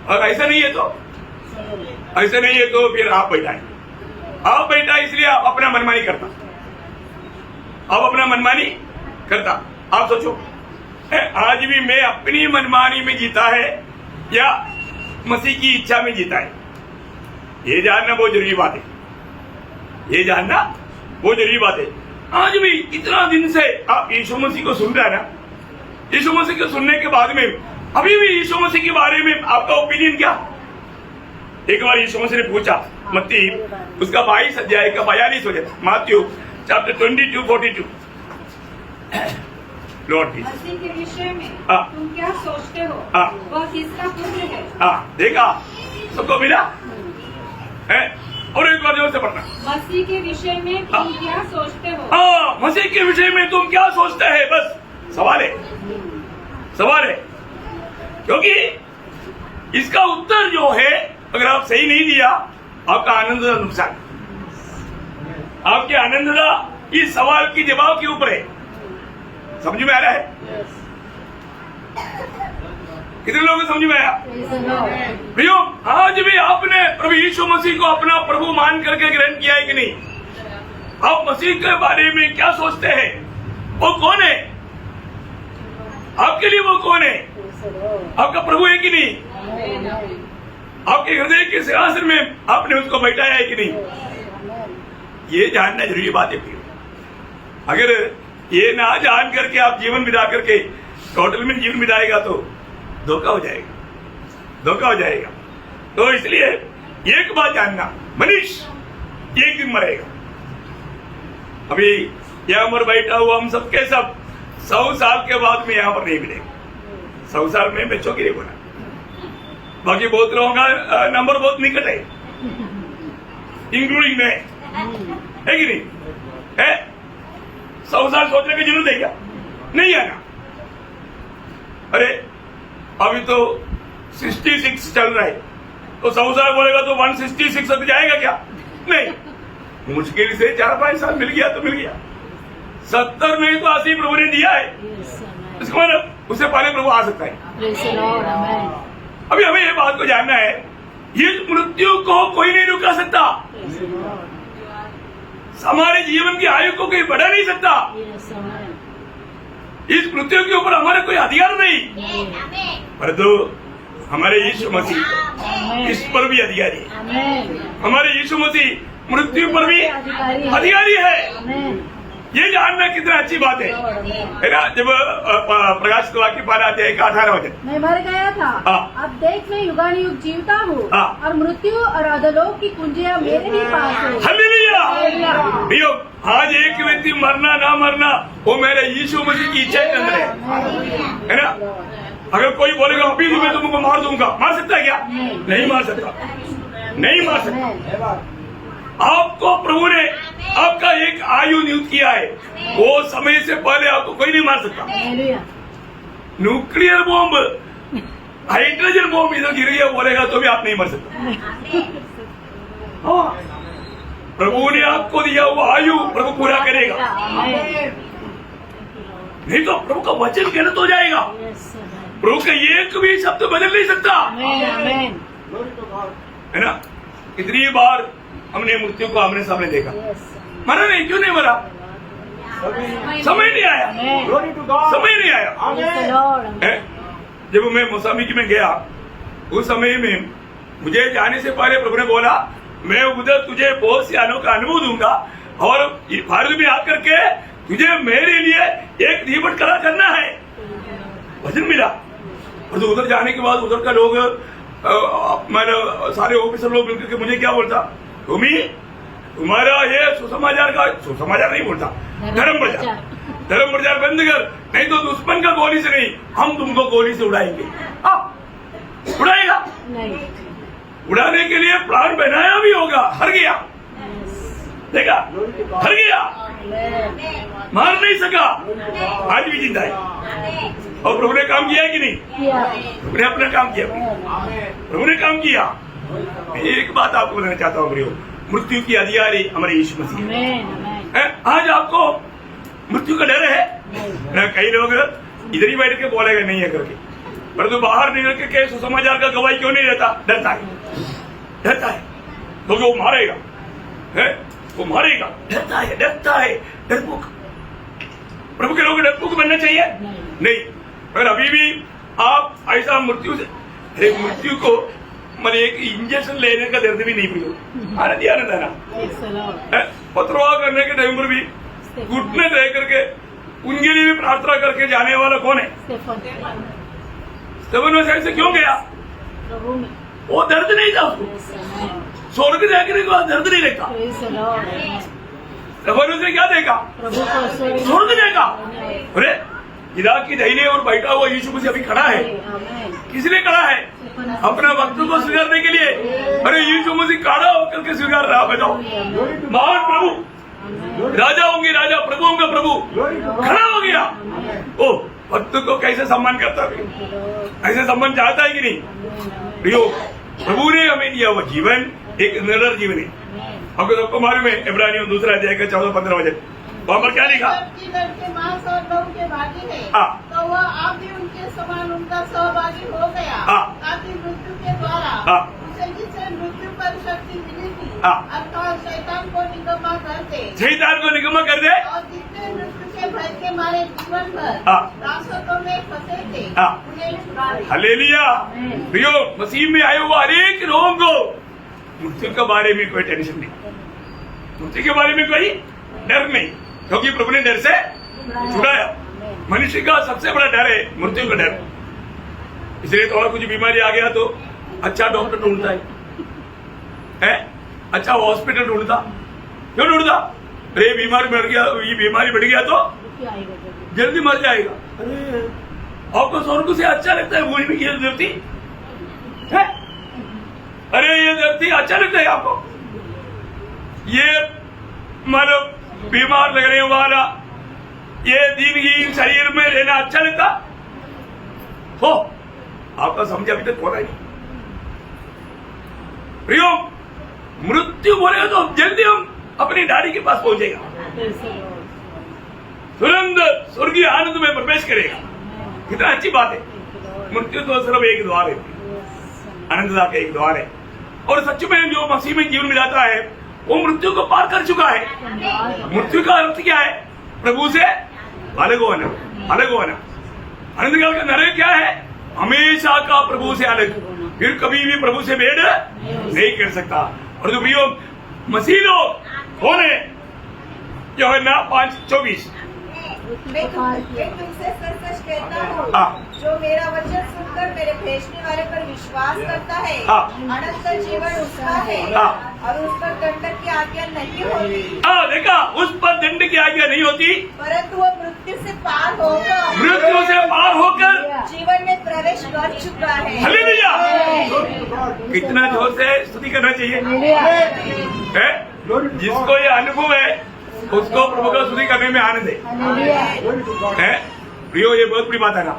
और ऐसा नहीं है तो फिर आप बैठा है, आप बैठा इसलिए आप अपना मनमानी करता, आप अपना मनमानी करता। आप सोचो, आज भी मैं अपनी मनमानी में जीता है या मसीह की इच्छा में जीता है? ये जानना बहुत जरूरी बात है, ये जानना बहुत जरूरी बात है। आज भी इतना दिन से आप यीशु मसीह को सुन रहे हैं ना, यीशु मसीह को सुनने के बाद में अभी भी यीशु मसीह के बारे में आपका ओपिनियन क्या? एक बार यीशु मसीह ने पूछा, मत्ती उसका 22 अध्याय का 42 वचन, मैथ्यू चैप्टर 22:42। लॉर्ड
मसीह के विषय में
तुम
क्या सोचते हो? वह किसका पुत्र है?
देखा, सबको मिला है? और एक बार जोर से पढ़ना।
मसीह के विषय में तुम क्या सोचते हो?
मसीह के विषय में तुम क्या सोचते हैं? बस सवाल है, क्योंकि इसका उत्तर जो है अगर आप सही नहीं दिया आपका आनंद का नुकसान, आपके आनंद का इस सवाल की जवाब के ऊपर है। समझ में आ रहा है? कितने लोगों को समझ में आया? भैया आज भी आपने प्रभु यीशु मसीह को अपना प्रभु मान करके ग्रहण किया है कि नहीं? आप मसीह के बारे में क्या सोचते हैं? वो कौन है आपके लिए? वो कौन है? आपका प्रभु है कि नहीं? आपके हृदय के सिंहासन में आपने उसको बैठाया है कि नहीं? ये जानना जरूरी बात है। अगर ये ना जान करके आप जीवन बिता करके होटल में जीवन बिताएगा तो धोखा हो जाएगा। तो इसलिए एक बात जानना, मनुष्य एक दिन मरेगा। अभी यहाँ पर बैठा हुआ हम सब के सब 100 साल के बाद में यहाँ पर नहीं मिलेगा। 100 साल में बच्चों के लिए बोला, बाकी बहुत लोगों का नंबर बहुत निकट है, इंक्लूडिंग मैं, है कि नहीं? है 100 साल सोचने की जरूरत है क्या? नहीं है ना। अरे अभी तो 66 चल रहा है, तो 100 साल बोलेगा तो 166 तक जाएगा क्या? नहीं, मुश्किल से 4-5 साल मिल गया तो मिल गया। 70 में तो 80 प्रभु ने दिया है, इसका मतलब उससे पहले प्रभु आ सकता है। अभी हमें ये बात को जानना है, ये मृत्यु को कोई नहीं रुका सकता, हमारे जीवन की आयु को कोई बढ़ा नहीं सकता। इस मृत्यु के ऊपर हमारा कोई अधिकार नहीं, परंतु हमारे यीशु मसीह इस पर भी अधिकारी है। हमारे यीशु मसीह मृत्यु पर भी अधिकारी है। ये जानना कितना अच्छी बात है ना। जब प्रकाश वाक्य पाना अध्याय का 18 वचन,
मैं मर गया था, अब देख मैं युगानुयुग जीवता हूँ, और मृत्यु और अधोलोक की कुंजियां मेरे ही पास है।
हालेलुया। आज एक व्यक्ति मरना ना मरना वो मेरे यीशु मसीह की इच्छा के अंदर है ना। अगर कोई बोलेगा अभी भी मैं तुमको मार दूंगा, मार सकता है क्या? नहीं मार सकता। आपको प्रभु ने आपका एक आयु नियुक्त किया है, वो समय से पहले आपको कोई नहीं मार सकता। न्यूक्लियर बॉम्ब, हाइड्रोजन बॉम्ब इधर गिर गया बोलेगा तो भी आप नहीं मर सकता। प्रभु ने आपको दिया वो आयु प्रभु पूरा करेगा, नहीं तो प्रभु का वचन गलत हो जाएगा। प्रभु का एक भी शब्द बदल नहीं सकता, है ना। कितनी बार हमने मृत्यु को आमने सामने देखा, मरा नहीं, क्यों नहीं मरा? समय नहीं आया, समय नहीं आया। जब मैं मोसाम्बिक में गया उस समय में मुझे जाने से पहले प्रभु ने बोला मैं उधर तुझे बहुत से अनोखा अनुभव दूंगा और भारत में आकर के तुझे मेरे लिए एक रिबट खड़ा करना है। वचन मिला और तो उधर जाने के बाद उधर का लोग मेरे सारे ऑफिसर लोग मिलकर के मुझे क्या बोलता, तुम्ही तुम्हारा ये सुसमाचार का, सुसमाचार नहीं बोलता, धर्म प्रचार बंद कर, नहीं तो दुश्मन का गोली से नहीं, हम तुमको गोली से उड़ाएंगे। उड़ाएगा
नहीं,
उड़ाने के लिए प्लान बनाया भी होगा, हर गया, देखा, हर गया, मार नहीं सका, आज भी जिंदा है। और प्रभु ने काम किया है कि नहीं? प्रभु ने अपना काम किया, प्रभु ने काम किया। एक बात आपको बताना चाहता हूँ, मृत्यु की अधिकारी हमारे यीशु मसीह है। आज आपको मृत्यु का डर है ना? कई लोग इधर ही बैठ के बोलेगा नहीं है करके, परंतु बाहर निकल के सुसमाचार का गवाही क्यों नहीं रहता? डरता है क्योंकि वो मारेगा, वो मारेगा, डरता है, डरपोक। प्रभु के लोग डरपोक बनना चाहिए नहीं। अगर अभी भी आप ऐसा मृत्यु से, मृत्यु को मैंने एक इंजेक्शन लेने का दर्द भी नहीं पड़ा, आनंद है ना। पत्रवाह करने के टाइम पर भी घुटने रह करके उनके लिए भी प्रार्थना करके जाने वाला कौन है? स्टेफन में से क्यों गया? वो दर्द नहीं था उसको, स्वर्ग देखने के बाद दर्द नहीं देखा। स्टेफन से क्या देखा? स्वर्ग देखा। अरे इराक की दाहिने और बैठा हुआ यीशु मसीह अभी खड़ा है, किसने खड़ा है? अपना वक्त को स्वीकारने के लिए। अरे यीशु मसीह खड़ा होकर के स्वीकार रहा, बताओ। महान प्रभु, राजा होंगे राजा, प्रभु होंगे प्रभु, खड़ा हो गया। ओ भक्त को कैसे सम्मान करता है, ऐसे सम्मान चाहता है कि नहीं? प्रियो, प्रभु ने हमें दिया हुआ जीवन एक निडर जीवन है। हमको सबको मालूम है, इब्रानियों 2 अध्याय का 14-15 वचन, वहाँ पर क्या लिखा?
लड़के मांस और लहू के भागी है, तो वह आप भी उनके समान उनका सहभागी हो गया, ताकि मृत्यु के द्वारा उसे जिससे मृत्यु पर शक्ति मिली थी, अर्थात शैतान को निकम्मा कर दे, और जितने मृत्यु के भय के मारे जीवन भर रास्तों में फंसे थे उन्हें छुड़ा दे।
हालेलुया। प्रियो, मसीह में आए हुए हरेक लोगों को मृत्यु के बारे में कोई टेंशन नहीं, मृत्यु के बारे में कोई डर नहीं, क्योंकि प्रभु ने डर से छुड़ाया। मनुष्य का सबसे बड़ा डर है मृत्यु का डर। इसलिए थोड़ा कुछ बीमारी आ गया तो अच्छा डॉक्टर ढूंढता है, अच्छा हॉस्पिटल ढूंढता। क्यों ढूंढता? अरे बीमारी बढ़ गया, ये बीमारी बढ़ गया तो जल्दी मर जाएगा। अरे आपको स्वर्ग से अच्छा लगता है भूमि में ये धरती है? अरे ये धरती अच्छा लगता है आपको? ये मतलब बीमार लगने वाला ये दिनहीन शरीर में रहना अच्छा लगता हो? आपका समझ अभी तक होता नहीं। प्रियो, मृत्यु बोलेगा तो जल्दी हम अपनी दाढ़ी के पास पहुंचेगा, तुरंत स्वर्गीय आनंद में प्रवेश करेगा। कितना अच्छी बात है। मृत्यु तो सिर्फ एक द्वार है, आनंददा का एक द्वार है। और सच में जो मसीह में जीवन मिलाता है वो मृत्यु को पार कर चुका है। मृत्यु का अर्थ क्या है? प्रभु से अलग होना, अलग होना। आनंद काल का नरक क्या है? हमेशा का प्रभु से अलग, फिर कभी भी प्रभु से भेद नहीं कर सकता। और जो प्रियो मसीह लोग कौन है? यूहन्ना 5:24,
मैं तुमसे सच सच कहता हूँ, जो मेरा वचन सुनकर मेरे भेजने वाले पर विश्वास करता है, अनंत जीवन उसका है, और उस पर दंड की आज्ञा नहीं होती।
देखा, उस पर दंड की आज्ञा नहीं होती,
परंतु वो मृत्यु से पार होकर,
मृत्यु से पार होकर
जीवन में प्रवेश कर चुका है।
हालेलुया। कितना जोर से स्तुति करना चाहिए है? जिसको ये अनुभव है उसको प्रभु का स्तुति करने में आनंद है। प्रियो, ये बहुत बड़ी बात है ना।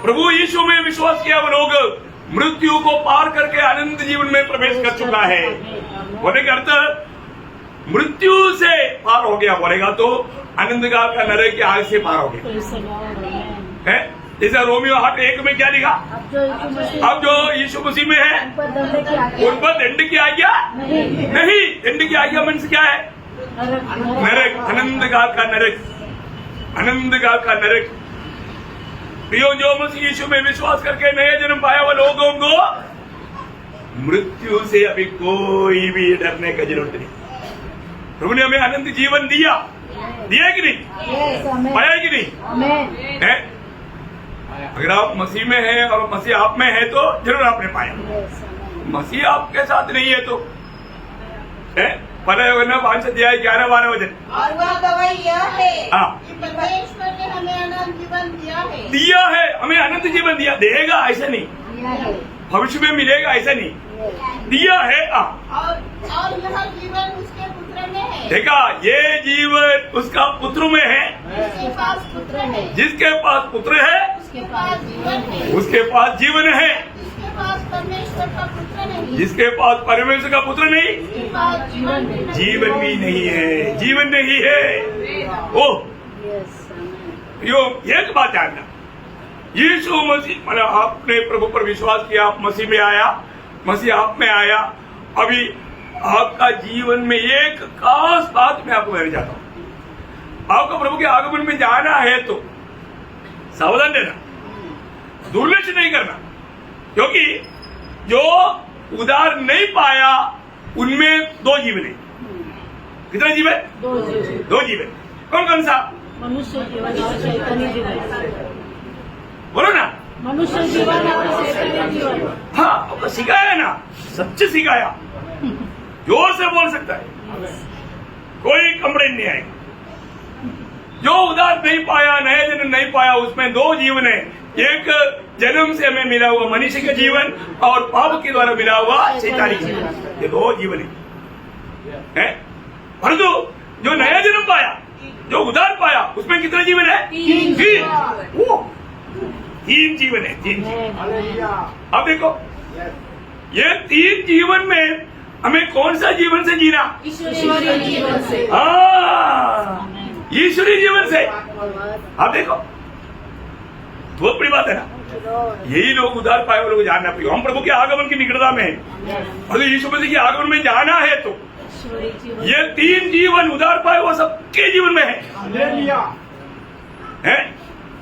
प्रभु यीशु में विश्वास किया वो लोग मृत्यु को पार करके अनंत जीवन में प्रवेश कर चुका है। बोले का अर्थ मृत्यु से पार हो गया, बोलेगा तो आनंद काल का नरक की आग से पार हो गया है। जैसे रोमियो 8:1 में क्या लिखा? अब जो यीशु मसीह में है उन पर दंड की आज्ञा नहीं। दंड की आज्ञा मीन्स क्या है? नरक, आनंद काल का नरक, आनंद काल का नरक। प्रियो, जो मसीह यीशु में विश्वास करके नए जन्म पाया हुआ लोगों को मृत्यु से अभी कोई भी डरने का जरूरत नहीं। प्रभु ने हमें अनंत जीवन दिया, दिया कि नहीं? पाया कि नहीं? अगर आप मसीह में हैं और मसीह आप में है तो जरूर आपने पाया।
Yes, amen.
मसीह आपके साथ नहीं है तो पर 5 अध्याय 11-12 वचन
और वह गवाही यह है
हाँ।
कि परमेश्वर ने हमें अनंत जीवन
दिया है, हमें अनंत जीवन दिया, देगा ऐसा नहीं,
दिया है।
भविष्य में मिलेगा ऐसा नहीं,
Yes.
दिया है।
और यह जीवन उसके पुत्र में है
देखा, ये जीवन उसका पुत्र में है,
जिसके पास पुत्र है
जिसके पास पुत्र है
उसके पास जीवन है
उसके पास जीवन है,
जिसके पास परमेश्वर का पुत्र नहीं
जिसके पास परमेश्वर का पुत्र नहीं
उसके पास जीवन भी नहीं।
जीवन भी नहीं है, जीवन नहीं है। ओह
Yes, amen.
यो एक बात जानना, यीशु मसीह मतलब आपने प्रभु पर विश्वास किया, आप मसीह में आया, मसीह आप में आया, अभी आपका जीवन में एक खास बात मैं आपको कहना चाहता हूं। आपको प्रभु के आगमन में जाना है तो सावधान रहना, दुर्लक्ष्य नहीं करना, क्योंकि जो उधार नहीं पाया उनमें 2 जीवन है। कितना जीवन?
2 जीवन,
2 जीवन। कौन कौन सा?
मनुष्य जीवन और शैतानी जीवन।
बोलो ना।
मनुष्य जीवन और शैतानी जीवन।
हाँ, आपको सिखाया ना, सच्चे सिखाया, जोर से बोल सकता है, कोई कंप्लेंट नहीं आएगा। जो उधार नहीं पाया, नया जन्म नहीं पाया, उसमें 2 जीवन है। एक जन्म से हमें मिला हुआ मनुष्य का जीवन और पाप के द्वारा मिला हुआ शैतानी जीवन, ये 2 जीवन है। परंतु जो नया जन्म पाया, जो उधार पाया, उसमें कितना जीवन है?
3
3 जीवन है, 3 जीवन।
Amen.
अब देखो, ये 3 जीवन में हमें कौन सा जीवन से जीना?
ईश्वरीय जीवन से।
हाँ, ईश्वरीय जीवन से।
धन्यवाद।
आप देखो, बहुत बड़ी बात है ना। यही लोग उधार पाए हुए लोग जानना पड़ेगा। हम प्रभु के आगमन की निकटता में हैं, और यीशु मसीह के आगमन में जाना है तो
ईश्वरीय जीवन।
ये 3 जीवन उधार पाए हुए सबके जीवन में है।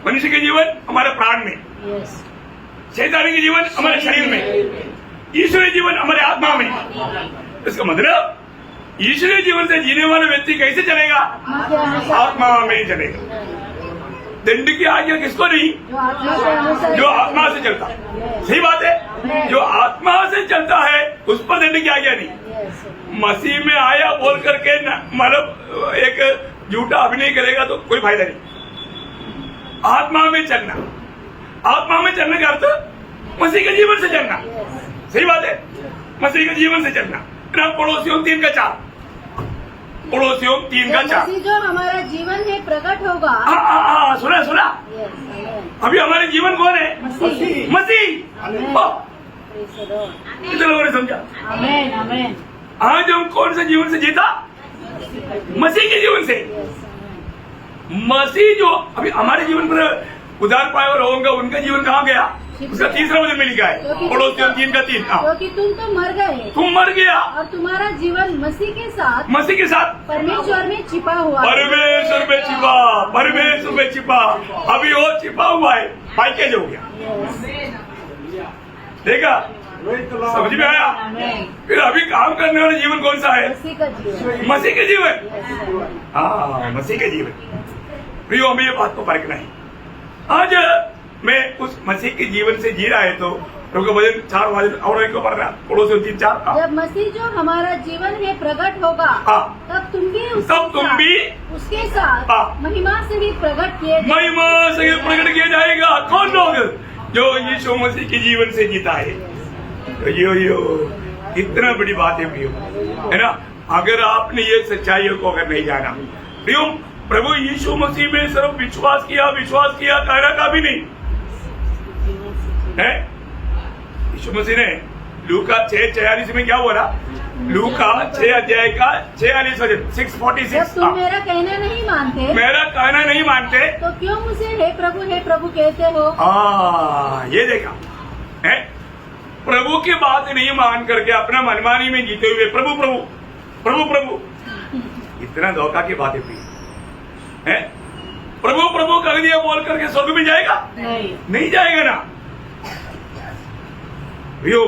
मनुष्य के जीवन हमारे प्राण में,
Yes.
शैतानी के जीवन हमारे शरीर में, ईश्वरीय जीवन हमारे आत्मा में। इसका मतलब ईश्वरीय जीवन से जीने वाला व्यक्ति कैसे चलेगा? आत्मा में चलेगा। दंड की आज्ञा किसको नहीं?
जो आत्मा के अनुसार,
जो आत्मा से चलता है। सही बात है, जो आत्मा से चलता है उस पर दंड की आज्ञा नहीं।
Yes.
मसीह में आया बोल करके मतलब एक झूठा अभिनय करेगा तो कोई फायदा नहीं। आत्मा में चलना, आत्मा में चलने का अर्थ मसीह के जीवन से चलना।
Yes.
सही बात है, मसीह के जीवन से चलना। पड़ोसियों 3 का 4, पड़ोसियों 3 का 4।
मसीह जो हमारा जीवन है प्रकट होगा।
सुना सुना,
Yes, amen.
अभी हमारे जीवन कौन है?
मसीह।
मसीह।
Amen.
वाह,
Praise the Lord.
कितने लोगों ने समझा?
Amen, amen.
आज हम कौन से जीवन से जीता? मसीह के जीवन से।
Yes, amen.
मसीह जो अभी हमारे जीवन पर उधार पाए और होगा, उनका जीवन कहाँ गया? उसका 3रा वचन में लिखा है, पड़ोसियों 3 का 3।
क्योंकि तुम तो मर गए
तुम मर गया
और तुम्हारा जीवन मसीह के साथ
मसीह के साथ
परमेश्वर में छिपा हुआ है।
परमेश्वर में छिपा, परमेश्वर में छिपा। अभी वो छिपा हुआ है, पैकेज हो गया।
Yes.
देखा, समझ में आया?
Amen.
फिर अभी काम करने वाला जीवन कौन सा है?
मसीह का जीवन।
मसीह के जीवन।
Yes, amen.
हाँ, मसीह के जीवन। प्रियो, हमें ये बात को परखना है। आज मैं उस मसीह के जीवन से जी रहा है तो प्रभु का वचन 4 वचन और एक को पढ़ रहा, पड़ोसियों 3-4।
जब मसीह जो हमारा जीवन है प्रकट होगा,
हाँ।
तब तुम भी उसके साथ
हाँ।
महिमा से भी प्रकट किए जाओगे।
महिमा से प्रकट किया जाएगा। कौन लोग? जो यीशु मसीह के जीवन से जीता है। यो कितना बड़ी बात है प्रियो, है ना? अगर आपने ये सच्चाइयों को अगर नहीं जाना, प्रियो, प्रभु यीशु मसीह में सिर्फ विश्वास किया कहना का भी नहीं है। यीशु मसीह ने लूका 6:46 में क्या बोला? लूका 6 अध्याय का 46 वचन, 6:46।
जब तुम मेरा कहना नहीं मानते,
मेरा कहना नहीं मानते
तो क्यों मुझे हे प्रभु कहते हो?
ये देखा है, प्रभु की बात नहीं मान करके अपना मनमानी में जीते हुए प्रभु प्रभु प्रभु प्रभु, इतना धोखा की बातें भी है। प्रभु प्रभु कर दिया बोल करके स्वर्ग में जाएगा? नहीं जाएगा ना। भैया,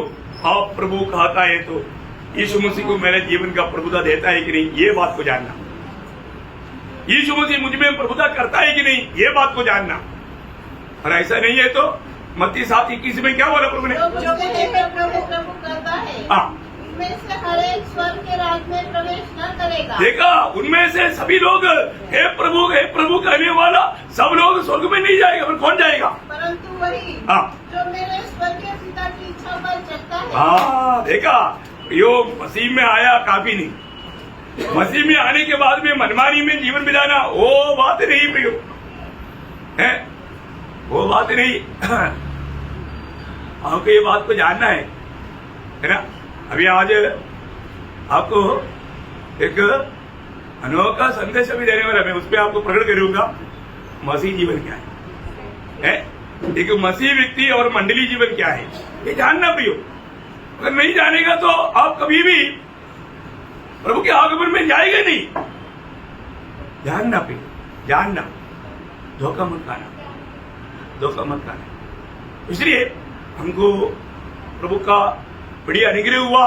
आप प्रभु कहता है तो यीशु मसीह को मेरे जीवन का प्रभुता देता है कि नहीं, ये बात को जानना। यीशु मसीह मुझ में प्रभुता करता है कि नहीं, ये बात को जानना। और ऐसा नहीं है तो मत्ती 7:21 में क्या बोला प्रभु ने?
जो मुझसे कहकर प्रभु प्रभु करता है
हाँ,
उनमें से हर एक स्वर्ग के राज में प्रवेश न करेगा।
देखा, उनमें से सभी लोग हे प्रभु कहने वाला सब लोग स्वर्ग में नहीं जाएगा, फिर कौन जाएगा?
परंतु वही
हाँ,
जो मेरे स्वर्गीय पिता की इच्छा पर चलता है।
हाँ, देखा, यो मसीह में आया काफी नहीं, मसीह में आने के बाद में मनमानी में जीवन बिताना वो बात नहीं प्रियो है, वो बात नहीं। आपको ये बात को जानना है ना। अभी आज आपको एक अनोखा संदेश अभी देने वाला, मैं उस पर आपको प्रकट करूंगा मसीह जीवन क्या है? एक मसीह व्यक्ति और मंडली जीवन क्या है, ये जानना प्रियो। अगर नहीं जानेगा तो आप कभी भी प्रभु के आगमन में जाएगा नहीं। जानना प्रियो, जानना, धोखा मत खाना, धोखा मत खाना। इसलिए हमको प्रभु का बड़ी अनुग्रह हुआ,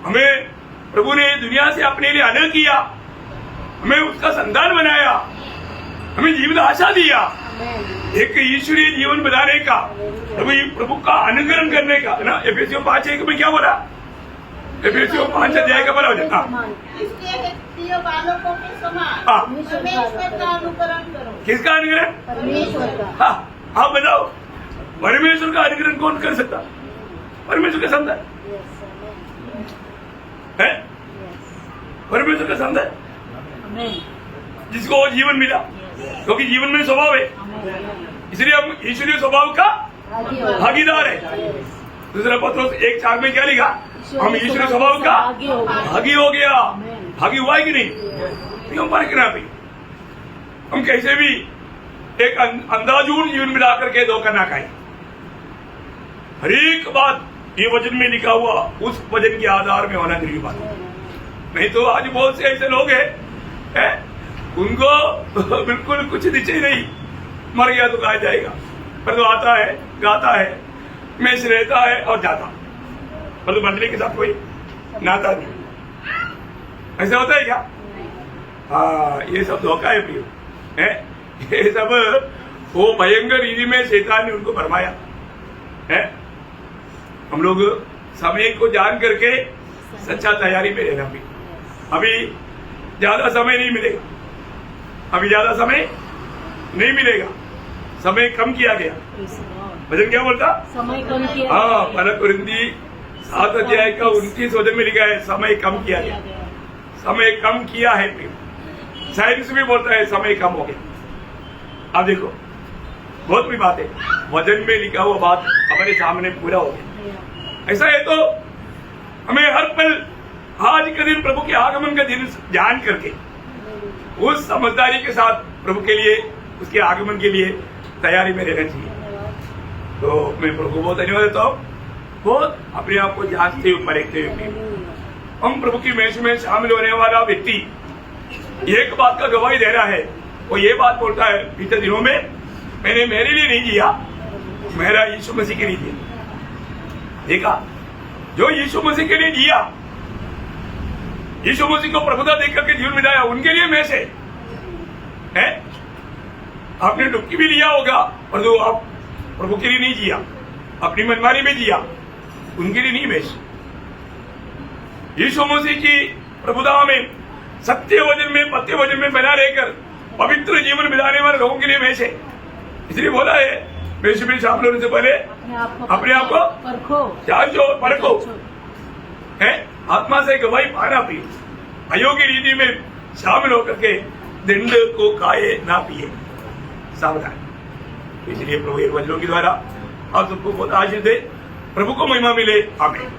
हमें प्रभु ने दुनिया से अपने लिए अलग किया, हमें उसका संतान बनाया, हमें जीवन आशा दिया, एक ईश्वरीय जीवन बनाने का, प्रभु का अनुकरण करने का ना। एफेसियों 5:1 में क्या बोला? एफेसियों 5 का बोला हो जाता,
इसलिए प्रिय बालकों के समान
हाँ।
परमेश्वर का अनुकरण करो।
किसका अनुकरण?
परमेश्वर का।
हाँ, आप बताओ, परमेश्वर का अनुकरण कौन कर सकता? परमेश्वर का संतान है, परमेश्वर का संतान जिसको जीवन मिला, क्योंकि जीवन में स्वभाव है, इसलिए हम ईश्वरीय स्वभाव का भागीदार है। दूसरा पत्रोस 1:4 में क्या लिखा? हम ईश्वरीय स्वभाव का भागी हो गया। भागी हुआ है कि नहीं? हम परखना भी, हम कैसे भी एक अंधाधुंध जीवन मिला करके धोखा ना खाए। हर एक बात ये वचन में लिखा हुआ उस वचन के आधार में होना जरूरी बात है। नहीं तो आज बहुत से ऐसे लोग हैं उनको बिल्कुल कुछ निश्चय नहीं, मर गया तो कहा जाएगा, पर तो आता है, गाता है, मेष रहता है और जाता, मतलब मंडली के साथ कोई नाता नहीं। ऐसा होता है क्या? हाँ, ये सब धोखा है प्रियो, है ये सब वो भयंकर रीति में शैतान ने उनको भरमाया है। हम लोग समय को जान करके सच्चा तैयारी में रहना भी। अभी ज्यादा समय नहीं मिलेगा, अभी ज्यादा समय नहीं मिलेगा, समय कम किया गया। भजन क्या बोलता?
समय कम किया।
हाँ, 1 कुरिन्थी 7:29 वचन में लिखा है, समय कम किया गया, समय कम किया है। साइंस भी बोलता है समय कम हो गया। अब देखो, बहुत बड़ी बात है, वचन में लिखा हुआ बात हमारे सामने पूरा हो गया। ऐसा है तो हमें हर पल आज के दिन प्रभु के आगमन का दिन जान करके उस समझदारी के साथ प्रभु के लिए, उसके आगमन के लिए तैयारी में रहना चाहिए। तो मैं प्रभु को बहुत धन्यवाद देता हूँ, बहुत अपने आप को जांचते हुए परखते हुए। हम प्रभु की मेष में शामिल होने वाला व्यक्ति एक बात का गवाही दे रहा है, वो ये बात बोलता है, बीते दिनों में मैंने मेरे लिए नहीं जिया, मेरा यीशु मसीह के लिए जिया। देखा, जो यीशु मसीह के लिए जिया, यीशु मसीह को प्रभुता देख करके जीवन मिलाया, उनके लिए में से है। आपने डुबकी भी लिया होगा, पर जो आप प्रभु के लिए नहीं जिया, अपनी मनमानी में जिया, उनके लिए नहीं में से। यीशु मसीह की प्रभुता में, सत्य वचन में, पत्य वचन में बना रहकर पवित्र जीवन बिताने वाले लोगों के लिए में से। इसलिए बोला है, मेष में शामिल होने से पहले अपने आप को
परखो,
जांचो, परखो, है आत्मा से गवाही पाना पिए, अयोग्य रीति में शामिल होकर के दंड को खाए ना पिए, सावधान। इसलिए प्रभु एक वचनों के द्वारा आप सबको बहुत आशीष दे, प्रभु को महिमा मिले। आमीन।